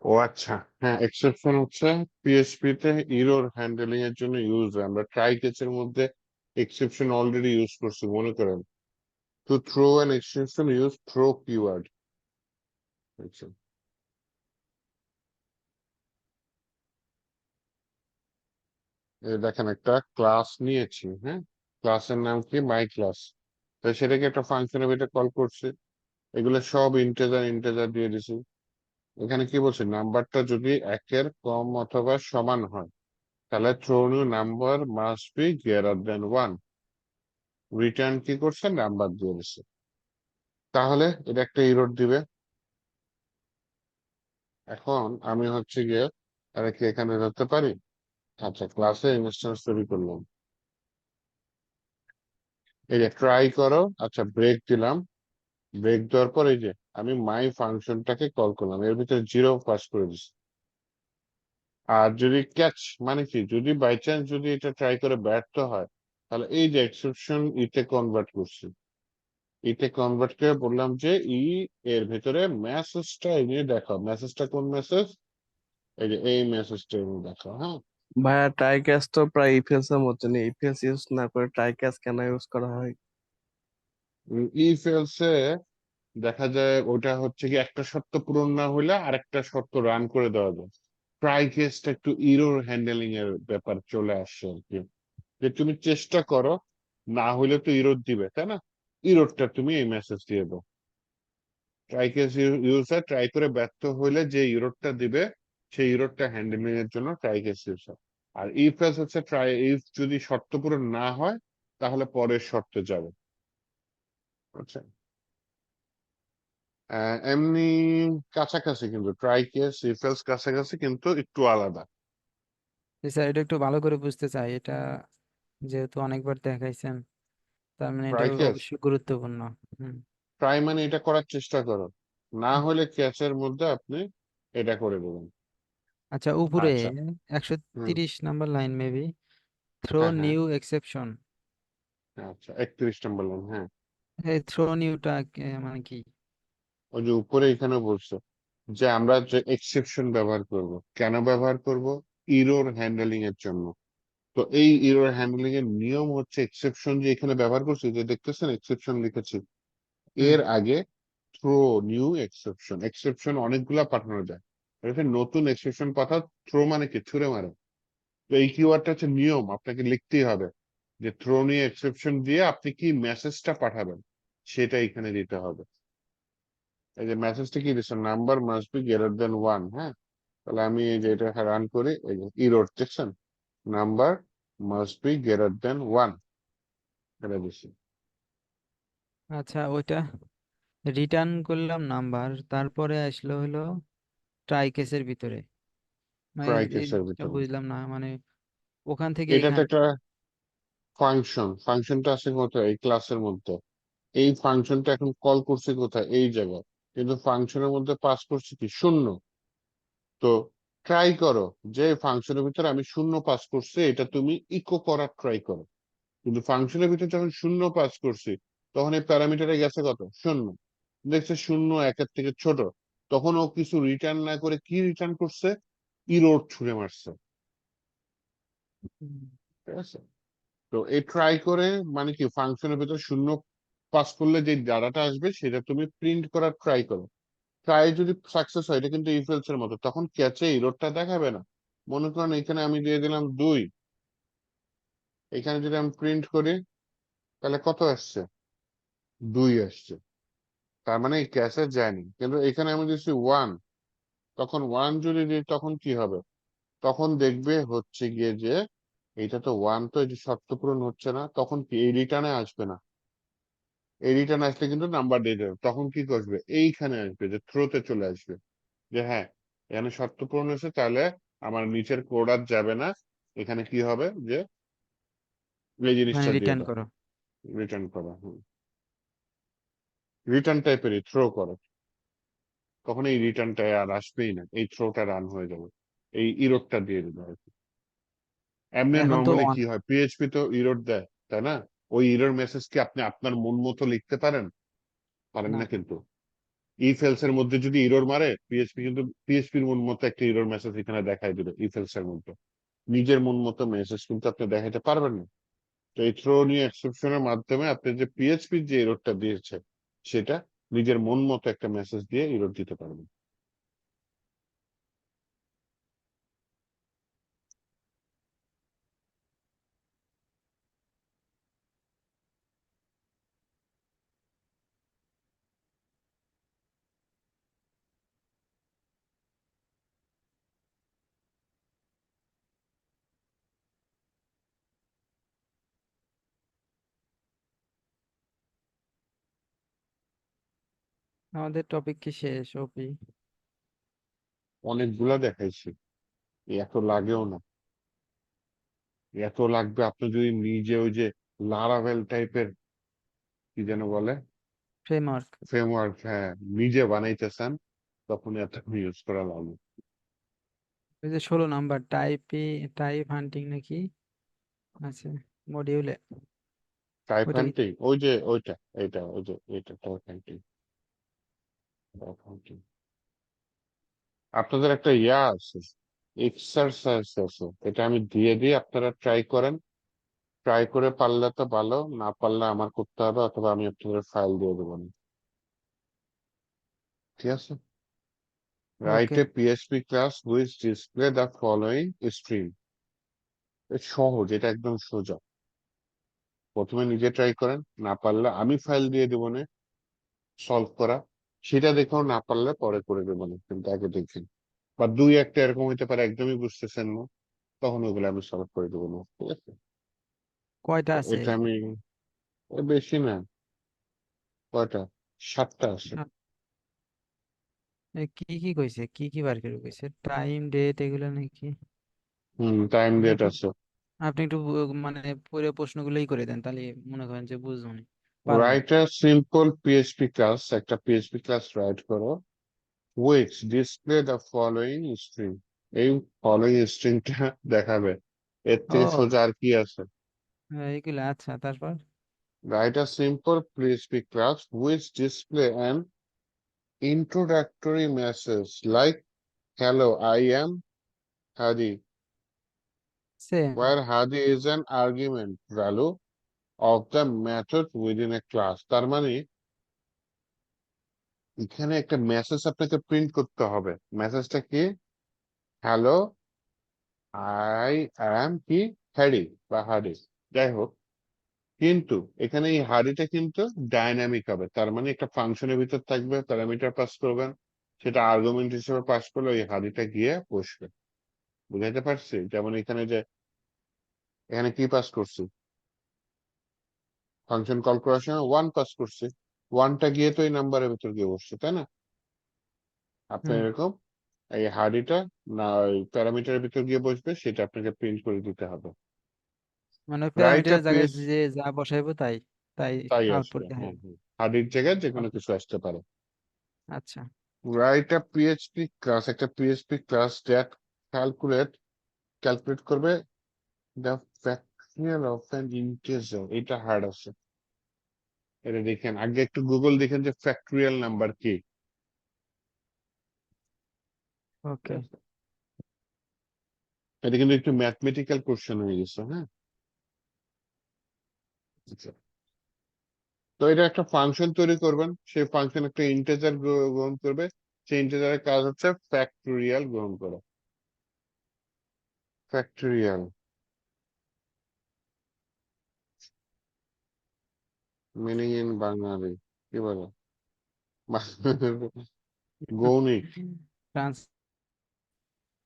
ও আচ্ছা, হ্যাঁ এক্সেপশন হচ্ছে পিএইচপি তে ইরর হ্যান্ডলিং এর জন্য ইউজ হয়। আমরা ট্রাই কেসের মধ্যে এক্সেপশন অলরেডি ইউজ করছি মনে করেন। To throw an exception use throw keyword. দেখেন একটা ক্লাস নিয়েছি, হ্যাঁ ক্লাসের নাম কি মাই ক্লাস, তাই সেটাকে একটা ফাংশনের ভিতরে কল করছি, এগুলো সব ইন্টেজার ইন্টেজার দিয়ে দিছি। এখানে কি বলছে? নাম্বারটা যদি একের কম অথবা সমান হয় তাহলে throw new number must be greater than 1। Return কি করছে, নাম্বার দিয়ে দিচ্ছে। তাহলে এটা একটা ইরর দিবে। এখন আমি হচ্ছে গিয়ে আরে কি এখানে ধরতে পারি? আচ্ছা, ক্লাসে ইনস্ট্যান্স তৈরি করলাম। এই যে ট্রাই করো, আচ্ছা ব্রেক দিলাম। ব্রেক দেওয়ার পর এই যে আমি মাই ফাংশনটাকে কল করলাম, এর ভিতরে জিরো পাস করে দিচ্ছি। আর যদি ক্যাচ মানে কি, যদি বাই চান্স যদি এটা ট্রাই করে ব্যর্থ হয়, তাহলে এই যে এক্সেপশন ইতে কনভার্ট করছি। ইতে কনভার্ট করে বললাম যে এর ভিতরে মেসেজটা এনে দেখো, মেসেজটা কোন মেসেজ, এই যে এই মেসেজটা এনে দেখো, হ্যাঁ। ভাইয়া ট্রাই ক্যাচ তো প্রায় ইফেলস এর মতো নেই, ইফেলস ইউজ না করে ট্রাই ক্যাচ কেন ইউজ করা হয়? ইফ এলসে দেখা যায় ওটা হচ্ছে কি একটা শর্ত পূরণ না হইলে আরেকটা শর্ত রান করে দেওয়া যায়। ট্রাই কেসটা একটু ইরর হ্যান্ডেলিং এর ব্যাপার চলে আসছে আর কি, যে তুমি চেষ্টা করো, না হইলে তো ইরর দিবে, তাই না? ইররটা তুমি এই মেসেজ দিয়ে দাও। ট্রাই কেস ইউজার ট্রাই করে ব্যর্থ হইলে যে ইররটা দিবে, সেই ইররটা হ্যান্ডেলিং এর জন্য ট্রাই কেস ইউজার। আর ইফ এলস হচ্ছে ট্রাই, ইফ যদি শর্ত পূরণ না হয় তাহলে পরের শর্তে যাবে। আচ্ছা, এমনি কাছাকাছি, কিন্তু ট্রাই কেস ইফ এলস কাছাকাছি কিন্তু একটু আলাদা। স্যার এটা একটু ভালো করে বুঝতে চাই, এটা যেহেতু অনেকবার দেখাইছেন, তার মানে এটা ট্রাই কেস, অবশ্যই গুরুত্বপূর্ণ। হুম। ট্রাই মানে এটা করার চেষ্টা করো, না হলে ক্যাচের মধ্যে আপনি এটা করে দেবেন। আচ্ছা, উপরে আচ্ছা। একশো হুম। তিরিশ নাম্বার লাইন মেবি, থ্রো হ্যাঁ হ্যাঁ। New exception. আচ্ছা, 31 বললাম, হ্যাঁ। এই থ্রো নিউটা মানে কি? ওই যে উপরে এখানে বলছে যে আমরা যে এক্সেপশন ব্যবহার করব, কেন ব্যবহার করব? ইরর হ্যান্ডলিং এর জন্য। তো এই ইরর হ্যান্ডলিং এর নিয়ম হচ্ছে এক্সেপশন যে এখানে ব্যবহার করছি, যে দেখতেছেন এক্সেপশন লিখেছি, হুম। এর আগে থ্রো নিউ এক্সেপশন, এক্সেপশন অনেকগুলা পাঠানো যায়। এটা নতুন এক্সেপশন পাঠাও। থ্রো মানে কি, ছুড়ে মারে। তো এই কিওয়ার্ডটা হচ্ছে নিয়ম, আপনাকে লিখতেই হবে যে থ্রো নিউ এক্সেপশন দিয়ে আপনি কি মেসেজটা পাঠাবেন সেটা এখানে দিতে হবে। এই যে মেসেজটা কি দিচ্ছেন, number must be greater than 1, হ্যাঁ। তাহলে আমি এই যে এটা রান করি, এই যে ইরর দেখছেন, number must be greater than 1, এটা দিচ্ছি। আচ্ছা, ওইটা রিটার্ন করলাম নাম্বার, তারপরে আসলো হলো ট্রাই কেসের ভিতরে, মানে ট্রাই এই কেসের জিনিসটা ভিতরে বুঝলাম না, মানে ওখান থেকে এটা তো এখানে। একটা ফাংশন, ফাংশনটা আছে কোথায়, এই ক্লাসের মধ্যে। এই ফাংশনটা এখন কল করছে কোথায়, এই জায়গায়। কিন্তু ফাংশনের মধ্যে পাস করছে কি, শূন্য। তো ট্রাই করো যে ফাংশনের ভিতরে আমি শূন্য পাস করছি, এটা তুমি ইকো করার ট্রাই করো। কিন্তু ফাংশনের ভিতরে যখন শূন্য পাস করছি, তখন এই প্যারামিটারে গেছে কত, শূন্য। দেখছে শূন্য একের থেকে ছোট, তখন ও কিছু রিটার্ন না করে কি রিটার্ন করছে, ইরোড ছুঁড়ে মারছে। হুম। ঠিক আছে? তো এই ট্রাই করে মানে কি, ফাংশনের ভিতরে শূন্য পাস করলে যে ডাটাটা আসবে সেটা তুমি প্রিন্ট করার ট্রাই করো। ট্রাই যদি সাকসেস হয়, এটা কিন্তু ইফ এলস এর মতো, তখন ক্যাচে ইরোডটা দেখাবে না। মনে করেন এখানে আমি দিয়ে দিলাম 2, এখানে যদি আমি প্রিন্ট করি, তাহলে কত আসছে, 2 আসছে। তার মানে এই ক্যাশে যায়নি। কিন্তু এখানে আমি দিচ্ছি 1, তখন 1 যদি দিই তখন কি হবে, তখন দেখবে হচ্ছে গিয়ে যে এইটা তো 1, তো এই যে শর্ত পূরণ হচ্ছে না, তখন কি এই রিটার্নে আসবে না। এই রিটার্ন আসলে কিন্তু নাম্বার দিয়ে দেবে, তখন কি করবে, এইখানে আসবে যে থ্রোতে চলে আসবে, যে হ্যাঁ এখানে শর্ত পূরণ হয়েছে, তাহলে আমার নিচের কোড আর যাবে না। এখানে কি হবে যে এই মানে জিনিসটা দিয়ে রিটার্ন দাও, করো। রিটার্ন করা, রিটার্ন টাইপেরই থ্রো করো। তখন এই রিটার্নটা আর আসবেই না, এই থ্রোটা রান হয়ে যাবে, এই ইরোরটা দিয়ে দিবে আর কি। এমনি এখন তো নর্মালি কি হয়, পিএইচপি তো ইরর দেয়, তাই না? ওই ইরর মেসেজ কি আপনি আপনার মন মতো লিখতে পারেন? পারেন না। না কিন্তু। ইফ এলস এর মধ্যে যদি ইরর মারে পিএইচপি, কিন্তু পিএইচপির মন মতো একটা ইরর মেসেজ এখানে দেখাই দিবে ইফ এলস এর মধ্যে। নিজের মন মতো মেসেজ কিন্তু আপনি দেখাইতে পারবেন না। তো এই থ্রো নিউ এক্সেপশনের মাধ্যমে আপনি যে পিএইচপি যে ইররটা দিয়েছে, সেটা নিজের মন মতো একটা মেসেজ দিয়ে ইরর দিতে পারবেন। আমাদের টপিক কি শেষ ওপি? অনেকগুলা দেখাইছি, এত লাগেও না। এত লাগবে আপনি যদি নিজে ওই যে লারাভেল টাইপের কি যেন বলে ফ্রেমওয়ার্ক। ফ্রেমওয়ার্ক, হ্যাঁ, নিজে বানাইতে চান, তখন এত ইউজ করা লাগবে। ওই যে 16 নাম্বার টাইপ হান্টিং নাকি আছে মডিউলে, টাইপ ওইটা কি? হান্টিং, ওই যে ওইটা, এটা ওই যে এটা টাইপ হান্টিং। টাইপ হান্টিং আপনাদের একটা ইয়া আছে, এক্সারসাইজ আছে, এটা আমি দিয়ে দিই, আপনারা ট্রাই করেন। ট্রাই করে পারলে তো ভালো, না পারলে আমার করতে হবে, অথবা আমি আপনাদের ফাইল দিয়ে দেবো না। ঠিক আছে? Right okay. A PHP class which display the following stream. সহজ, এটা একদম সোজা। প্রথমে নিজে ট্রাই করেন, না পারলে আমি ফাইল দিয়ে দেবো না সলভ করা, সেটা দেখেও না পারলে পরে করে দেবো না, কিন্তু আগে দেখেন। বা দুই একটা এরকম হইতে পারে একদমই বুঝতেছেন না, তখন ওগুলো আমি সলভ করে দেবো না। ঠিক আছে? কয়টা তো আছে? এটা আমি বেশি না, কয়টা, 7টা আছে। সাত। কি কি কইছে, কি কি বার করে কইছে, টাইম ডেট এগুলো নাকি? টাইম আপনি ডেট একটু আছে। আপনি একটু মানে পুরো প্রশ্নগুলোই করে দেন, তাহলে মনে করেন যে বুঝবো নি, পারবো। Write a simple PHP class, একটা পিএইচপি ক্লাস রাইট করো, which display the following string। এই ফলোইং স্ট্রিংটা দেখাবে, এর থেকে ও, সোজা আর কি আছে? এইগুলো আচ্ছা, তারপর? Write a simple PHP class which display an introductory message like hello, I am Hadi, same. where Hadi is an argument value of the method within a class। তার মানে এখানে একটা মেসেজ আপনাকে প্রিন্ট করতে হবে। মেসেজটা কি? হ্যালো, আই অ্যাম কি হ্যাডি বা হাডি, যাই হোক। কিন্তু এখানে এই হাডিটা কিন্তু ডাইনামিক হবে, তার মানে একটা ফাংশনের ভিতর থাকবে, প্যারামিটার পাস করবেন, সেটা আর্গুমেন্ট হিসেবে পাস করলে ওই হাডিটা গিয়ে বসবে। বুঝাইতে পারছি? যেমন এখানে যে এখানে কি পাস করছি, ফাংশন কল করার সময় 1 পাস করছি, 1টা গিয়ে তো এই নাম্বারের ভিতর গিয়ে বসছে, তাই না? আপনার হুম। এরকম এই হাডিটা না ওই প্যারামিটারের ভিতর গিয়ে বসবে, সেটা আপনাকে প্রিন্ট করে দিতে হবে। মানে রাইট আ প্যারামিটারের জায়গায় পেজ, যে যা বসাইবো তাই তাই তাই আউটপুট আসবে, হ্যাঁ দেখাবে। হ্যাঁ, হাডির জায়গায় যে কোনো ওকে। কিছু আসতে পারে। আচ্ছা। রাইট আ পিএইচপি ক্লাস, একটা পিএইচপি ক্লাস দ্যাট ক্যালকুলেট করবে the factorial of an integer. এটা হার্ড আছে, এটা দেখেন, আগে একটু গুগল দেখেন যে ফ্যাক্টরিয়াল নাম্বার কি। ঠিক ওকে। আছে? এটা কিন্তু একটু ম্যাথমেটিক্যাল কোশ্চেন হয়ে গেছে, হ্যাঁ। আচ্ছা। তো এটা একটা ফাংশন তৈরি করবেন, সেই ফাংশন একটা ইন্টিজার গ্রহণ করবে, সেই ইন্টিজারের কাজ হচ্ছে ফ্যাক্টরিয়াল গ্রহণ করা। ফ্যাক্টরিয়াল মিনিং ইন বাঙালি কি বলে? গৌণিক ট্রান্স।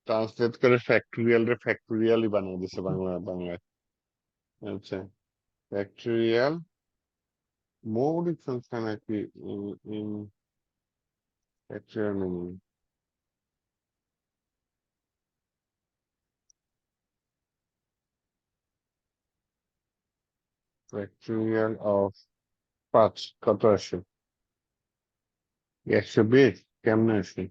ট্রান্সলেট করে ফ্যাক্টরিয়াল রে ফ্যাক্টরিয়ালই বানিয়ে দিছে বাংলায়। আচ্ছা, ফ্যাক্টরিয়াল মৌলিক সংখ্যা নাকি in factorial meaning? Factorial of 5 কত আসে? 120 কেমনে আসে?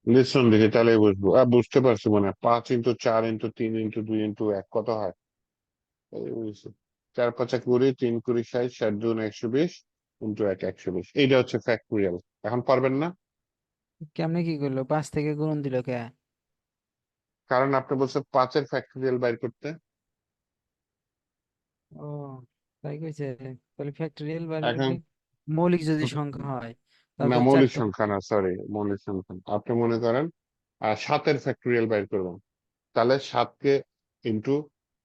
লিসন দেখে তাহলে বুঝবো, বুঝতে পারছি, মনে হয় 5 × 4 × 3 × 2 × 1 কত হয়? এই বুঝছি। 4 × 5 = 20, 3 × 20 = 60, 7 × 2 = 120, × 1 120। এইটা হচ্ছে ফ্যাক্টরিয়াল। এখন পারবেন না? কেমনে কি করলো, 5 থেকে গুণ দিল কে? কারণ আপনি বলছেন 5-এর ফ্যাক্টরিয়াল বাইর করতে। ও, তাই কইছে। তাহলে ফ্যাক্টরিয়াল বার এখন করলে মৌলিক যদি সংখ্যা হয়, না, তারপর মৌলিক চারটা। সংখ্যা না, সরি, মৌলিক সংখ্যা না। আপনি মনে করেন 7-এর ফ্যাক্টরিয়াল বাইর করবেন, তাহলে 7কে ইন্টু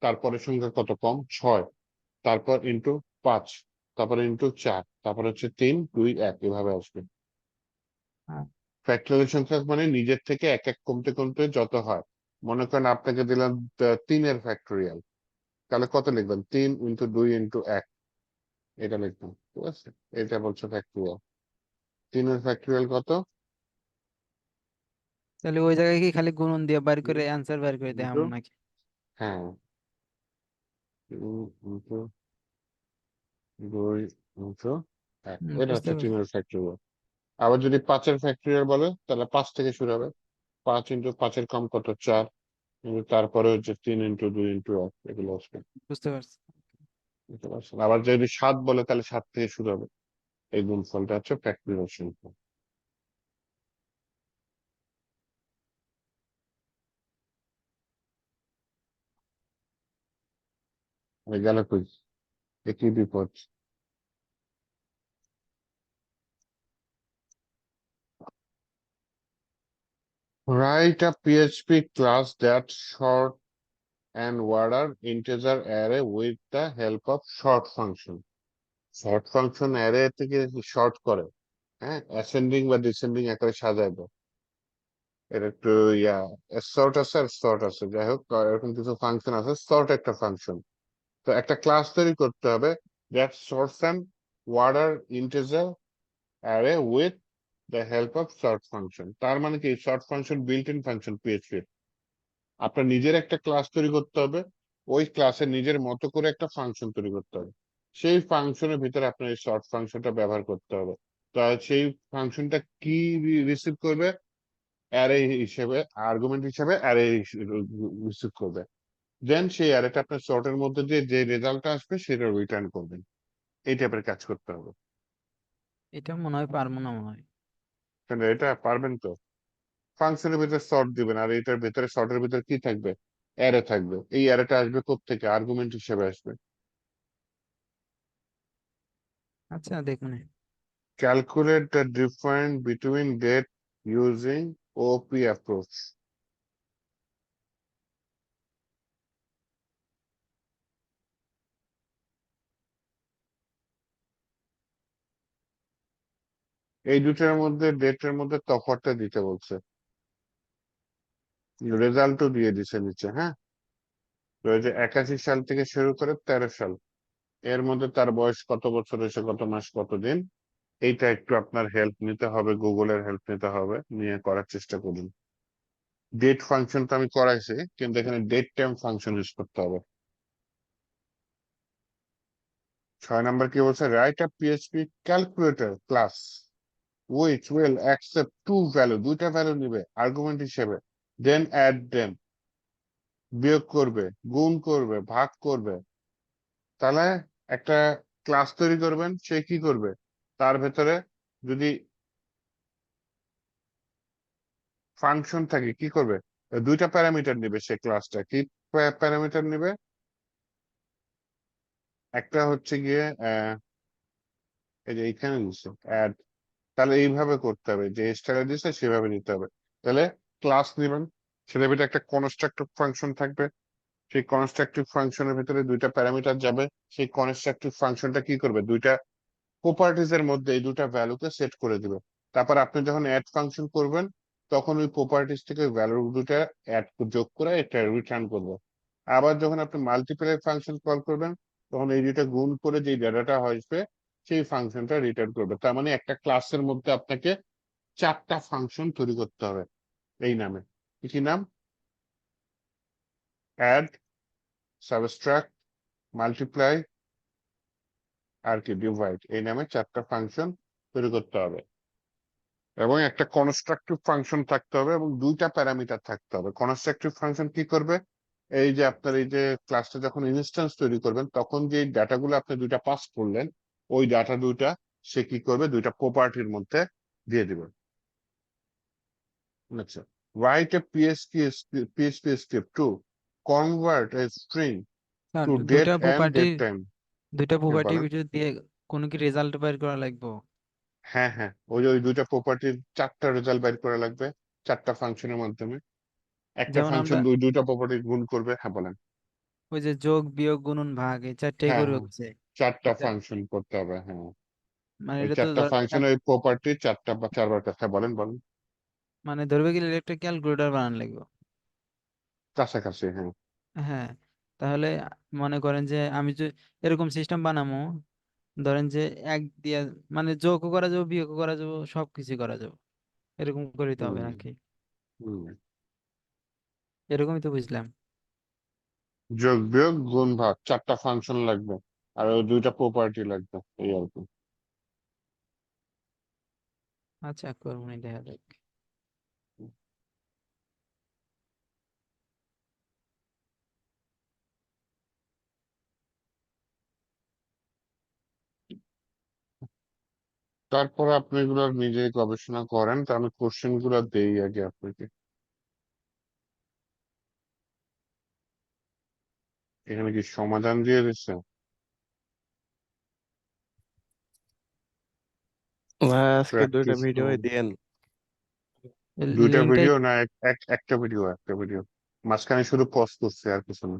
তারপরের সংখ্যা কত কম, 6, তারপর ইন্টু 5, তারপরে ইন্টু 4, তারপর হচ্ছে 3 2 1, এভাবে আসবে। ফ্যাক্টরিয়াল সংখ্যা মানে নিজের থেকে এক এক কমতে কমতে যত হয়। মনে করেন আপনাকে দিলাম 3-এর ফ্যাক্টরিয়াল, তাহলে কত লিখবেন? 3 × 2 × 1, এটা লিখবেন, ঠিক আছে? এটা বলছে ফ্যাক্টরিয়াল। 3-এর ফ্যাক্টরিয়াল কত? তাহলে ওই জায়গায় কি খালি গুণন দিয়ে বাইর করে 3 অ্যান্সার বাইর করে দেয় ইন্টু, এমন নাকি? হ্যাঁ, 3 × 2 × 1, এটা বুঝতে হচ্ছে পারছি। 3-এর ফ্যাক্টরিয়াল। আবার যদি 5-এর ফ্যাক্টরিয়াল বলে তাহলে 5 থেকে শুরু হবে। 5 × 5-এর কম কত? 4। কিন্তু তারপরে হচ্ছে 3 × 2 × 1, এগুলো আসবে। বুঝতে পারছি। বুঝতে পারছেন? আবার যদি 7 বলে তাহলে 7 থেকে শুরু হবে। এই গুণফলটা হচ্ছে ফ্যাক্টরিয়াল সংখ্যা। গেল কই? একই বিপদ। Write a PHP class that sort and order integer array with the help of sort function. Sort function array থেকে শর্ট করে, হ্যাঁ, অ্যাসেন্ডিং বা ডিসেন্ডিং আকারে সাজায় দেয়। এর একটু সর্ট আছে আর সর্ট আছে, যাই হোক এরকম কিছু ফাংশন আছে। সর্ট একটা ফাংশন, তো একটা ক্লাস তৈরি করতে হবে that sorts and order integer array with the help of sort function। তার মানে কি, sort function built in function PHP. আপনার নিজের একটা ক্লাস তৈরি করতে হবে, ওই ক্লাসের নিজের মতো করে একটা ফাংশন তৈরি করতে হবে, সেই ফাংশনের ভিতরে আপনার এই সর্ট ফাংশনটা ব্যবহার করতে হবে। তা সেই ফাংশনটা কি রিসিভ করবে? অ্যারে হিসেবে, আর্গুমেন্ট হিসেবে অ্যারে রিসিভ করবে। দেন সেই অ্যারেটা আপনার সর্টের মধ্যে দিয়ে যে রেজাল্টটা আসবে সেটা রিটার্ন করবেন। এই টাইপের কাজ করতে হবে। এটা মনে হয় পারবো না মনে হয়। কিন্তু এটা পারবেন তো? ফাংশনের ভিতরে সর্ট দিবেন, আর এটার ভিতরে সর্টের ভিতরে কি থাকবে? অ্যারে থাকবে। এই অ্যারেটা আসবে কোত্থেকে? আর্গুমেন্ট হিসেবে আসবে। আচ্ছা দেখুন। Calculate the difference between date using OP approach. এই দুটার মধ্যে, ডেটের মধ্যে তফাৎটা দিতে বলছে। রেজাল্টও দিয়ে দিছে নিচে, হ্যাঁ। তো এই যে 81 সাল থেকে শুরু করে 13 সাল, এর মধ্যে তার বয়স কত বছর হয়েছে, কত মাস, কত দিন, এইটা একটু আপনার হেল্প নিতে হবে, গুগলের হেল্প নিতে হবে, নিয়ে করার চেষ্টা করুন। ডেট ফাংশনটা আমি করাইছি, কিন্তু এখানে ডেট টাইম ফাংশন ইউজ করতে হবে। 6 নম্বর কি বলছে? Write a PHP calculator class which will accept two value, দুইটা ভ্যালু নিবে আর্গুমেন্ট হিসেবে, then add them, বিয়োগ করবে, গুণ করবে, ভাগ করবে। তাহলে একটা ক্লাস তৈরি করবেন, সে কি করবে? তার ভেতরে যদি ফাংশন থাকে কি করবে? দুইটা প্যারামিটার নিবে সে ক্লাসটা। কি প্যারামিটার নিবে? একটা হচ্ছে গিয়ে এই যে এইখানে দিচ্ছে অ্যাড। তাহলে এইভাবে করতে হবে, যে স্টাইলে দিচ্ছে সেভাবে নিতে হবে। তাহলে ক্লাস নিবেন, সেটার ভিতরে একটা কনস্ট্রাক্টিভ ফাংশন থাকবে, সেই কনস্ট্রাকটিভ ফাংশনের ভিতরে দুইটা প্যারামিটার যাবে। সেই কনস্ট্রাকটিভ ফাংশনটা কি করবে? দুইটা প্রপার্টিজ এর মধ্যে এই দুটা ভ্যালুকে সেট করে দিবে। তারপর আপনি যখন অ্যাড ফাংশন করবেন, তখন ওই প্রপার্টিজ থেকে ভ্যালু দুটা অ্যাড যোগ করে এটা রিটার্ন করবে। আবার যখন আপনি মাল্টিপ্লাই ফাংশন কল করবেন, তখন এই দুটা গুণ করে যে ডেটাটা আসবে সেই ফাংশনটা রিটার্ন করবে। তার মানে একটা ক্লাসের মধ্যে আপনাকে 4টা ফাংশন তৈরি করতে হবে এই নামে। কি নাম? অ্যাড, সাবট্রাক্ট, মাল্টিপ্লাই আর কি ডিভাইড, এই নামে 4টা ফাংশন তৈরি করতে হবে। এবং একটা কনস্ট্রাকটিভ ফাংশন থাকতে হবে এবং দুইটা প্যারামিটার থাকতে হবে। কনস্ট্রাকটিভ ফাংশন কি করবে? এই যে আপনার এই যে ক্লাসটা যখন ইনস্ট্যান্স তৈরি করবেন, তখন যে ডাটাগুলো আপনি দুইটা পাস করলেন, ওই ডাটা দুইটা সে কি করবে? দুইটা প্রপার্টির মধ্যে দিয়ে দিবে। আচ্ছা, write a PHP script to convert a string are to date দুইটা এন্ড প্রপার্টি, ডেট টাইম। দুইটা প্রপার্টির বলেন। ভিতর দিয়ে কোনো কি রেজাল্ট বের করা লাগবে? হ্যাঁ হ্যাঁ, ওই দুইটা প্রপার্টির 4টা রেজাল্ট বের করা লাগবে, 4টা ফাংশনের মাধ্যমে। একটা যেমন ফাংশন আমরা দুইটা প্রপার্টি গুণ করবে। হ্যাঁ বলেন। ওই যে যোগ বিয়োগ গুণন ভাগ এই চারটাই হ্যাঁ করে হ্যাঁ, হচ্ছে 4টা এটা, ফাংশন করতে হবে, হ্যাঁ। মানে ওই এটা তো 4টা ফাংশন ওই প্রপার্টি 4টা বা 4বার কথা বলেন বলেন। মানে ধরবে গেলে একটা ক্যালকুলেটর বানান লাগবে। কাছাকাছি, হ্যাঁ। হ্যাঁ, তাহলে মনে করেন যে আমি যে এরকম সিস্টেম বানামো, ধরেন যে এক দিয়া মানে যোগও করা যাবে, বিয়োগও করা যাবে, সবকিছু করা যাবে, এরকম করিতে হবে হুম নাকি? হুম। এরকমই তো বুঝলাম। যোগ বিয়োগ গুণ ভাগ 4টা ফাংশন লাগবে, আর ওই 2টা প্রপার্টি লাগবে, এই আর কি। আচ্ছা, করবো নি, দেখা যাক। তারপরে আপনি এগুলো নিজে গবেষণা করেন, তা আমি কোশ্চেন গুলো দেই আগে আপনাকে। এখানে কি সমাধান দিয়ে দিচ্ছে? ভাই আজকে 2টা প্র্যাকটিস ভিডিও করুন। দেন। 2টা লিঙ্কটাই। ভিডিও না, একটা ভিডিও, একটা ভিডিও। মাঝখানে শুধু পজ করছে, আর কিছু না।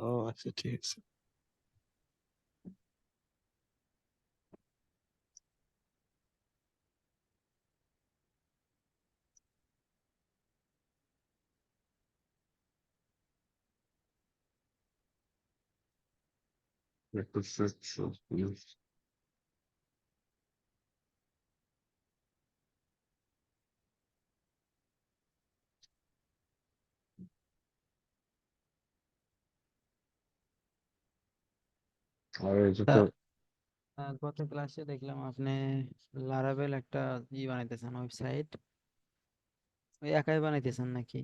ও আচ্ছা, ঠিক আছে। একটু আর এই যে তো। গত ক্লাসে দেখলাম আপনি লারাভেল একটা বানাইতেছেন, ওয়েবসাইট। ওই একাই বানাইতেছেন নাকি?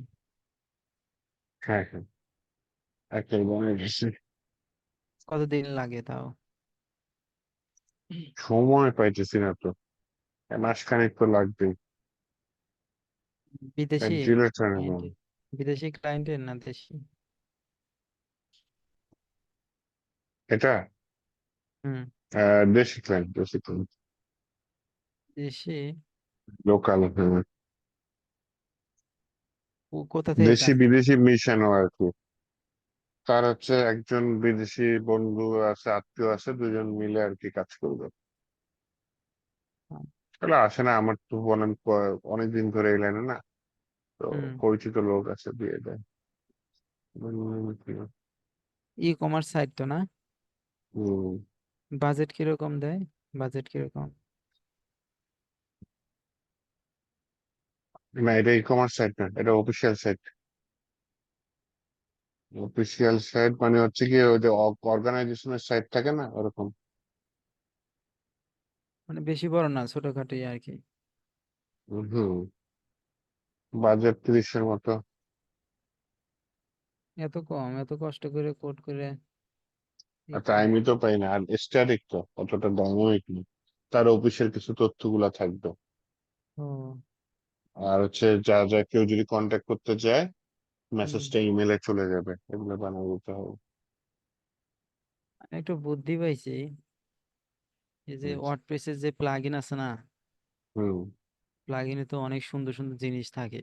হ্যাঁ হ্যাঁ, একটাই মনে গেছে। কতদিন লাগে তাও? সময় পাইতেছি না তো, মাসখানেক তো লাগবে। বিদেশি জিরো টাইম। ক্লায়েন্টের? বিদেশি ক্লায়েন্টের না দেশি? এটা হুম। দেশি ক্লায়েন্ট, দেশি ক্লায়েন্ট। দেশি? লোকাল, হ্যাঁ। ও কোথা থেকে দেশি কাজ নেন? বিদেশি মিশানো আর কি। তার হচ্ছে একজন বিদেশি বন্ধু আছে, আত্মীয় আছে, দুজন মিলে আর কি কাজ করবে। তাহলে আসে না, আমার তো অনেকদিন ধরে এই লাইনে না, তো হুম। পরিচিত লোক আছে, দিয়ে দেয়। ই কমার্স সাইট তো না? হম। বাজেট কিরকম দেয়? বাজেট কিরকম? না, এটা ই কমার্স সাইট না, এটা অফিসিয়াল সাইট। অফিসিয়াল সাইট মানে হচ্ছে কি, ওই যে অর্গানাইজেশনের সাইট থাকে না, ওরকম। মানে বেশি বড় না, ছোটখাটোই আর কি? হুম। বাজেট 30-এর মতো। এত কম? এত কষ্ট করে কোড করে ই আর করে? টাইমই তো পাই না, আর স্ট্যাটিক তো অতটা ডাইনামিক না। তার অফিসের কিছু তথ্যগুলা থাকবে। ও। আর হচ্ছে যা যা কেউ যদি কন্ট্যাক্ট করতে চায়, হুম। মেসেজটা ইমেলে চলে যাবে, এগুলো বানিয়ে দিতে হবে। একটু বুদ্ধি পাইছি। এই যে হুম ওয়ার্ডপ্রেসের যে প্লাগইন আছে না, হুম প্লাগইনে তো অনেক সুন্দর সুন্দর জিনিস থাকে,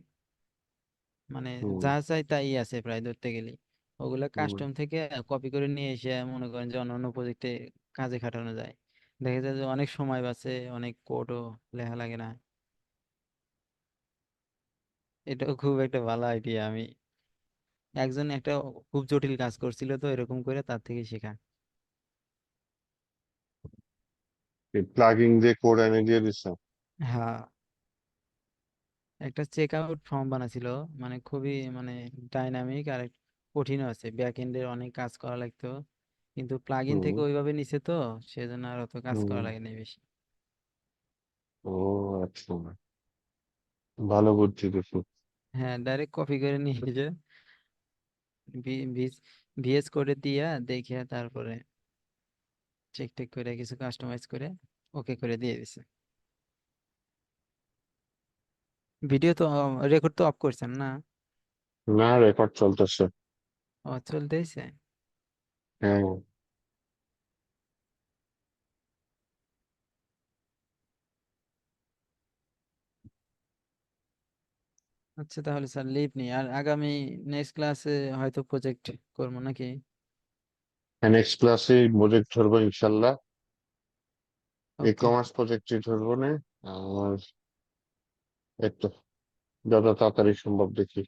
মানে হুম যা চাই তাই আছে প্রায় ধরতে গেলে। ওগুলা হুম কাস্টম থেকে কপি করে নিয়ে এসে মনে করেন যে অন্যান্য প্রজেক্টে কাজে খাটানো যায়। দেখা যায় যে অনেক সময় বাঁচে, অনেক কোডও লেখা লাগে না। এটাও খুব একটা ভালো আইডিয়া। আমি একজন একটা খুব জটিল কাজ করছিল, তো এরকম করে তার থেকে শেখা। প্লাগিং দিয়ে কোড এনে দিয়ে দিচ্ছে। হ্যাঁ, একটা চেক আউট ফর্ম বানাছিল, মানে খুবই মানে ডাইনামিক আর কঠিনও আছে, ব্যাক এন্ডের অনেক কাজ করা লাগতো, কিন্তু প্লাগইন হুম থেকে ওইভাবে নিছে তো, সেজন্য আর অত কাজ হুম। করা লাগেনি বেশি। ও আচ্ছা, ভালো বুদ্ধি দেখি। হ্যাঁ, ডাইরেক্ট কপি করে নিয়ে এসে ভিএস করে দিয়া দেখে তারপরে চেক টেক করে কিছু কাস্টমাইজ করে ওকে করে দিয়ে দিছে। ভিডিও তো রেকর্ড তো অফ করছেন না? না, রেকর্ড চলতেছে। ও, চলতেইছে। হ্যাঁ। আচ্ছা, তাহলে স্যার লিভ নি, আর আগামী নেক্সট ক্লাসে হয়তো প্রজেক্ট করবো নাকি? নেক্সট ক্লাসে প্রজেক্ট ধরবো ইনশাল্লাহ। ই ওকে। কমার্স প্রজেক্টই ধরবো না। আর এই তো যত তাড়াতাড়ি সম্ভব দেখি।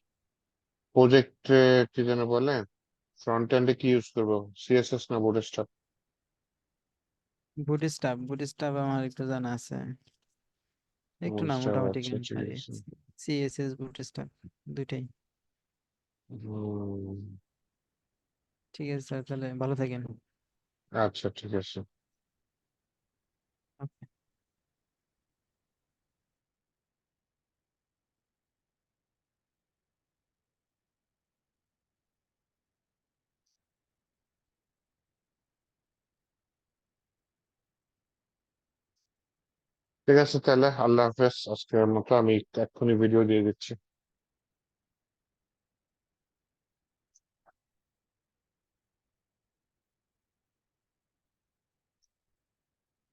প্রজেক্টে কি যেন বলে, ফ্রন্ট এন্ডে কি ইউজ করবো, সিএসএস না বুটস্ট্র্যাপ? বুটস্ট্র্যাপ আমার একটু জানা আছে, একটু না বুটস্ট্র্যাপ, মোটামুটি আচ্ছা জ্ঞান ঠিক পারি। আছে। সিএসএস বুটস্ট্র্যাপ দুইটাই। হুম, ঠিক আছে স্যার, তাহলে ভালো থাকেন। আচ্ছা ঠিক আছে। ঠিক আছে তাহলে, আল্লাহ হাফেজ। আজকের মতো আমি এক্ষুনি ভিডিও দিয়ে দিচ্ছি।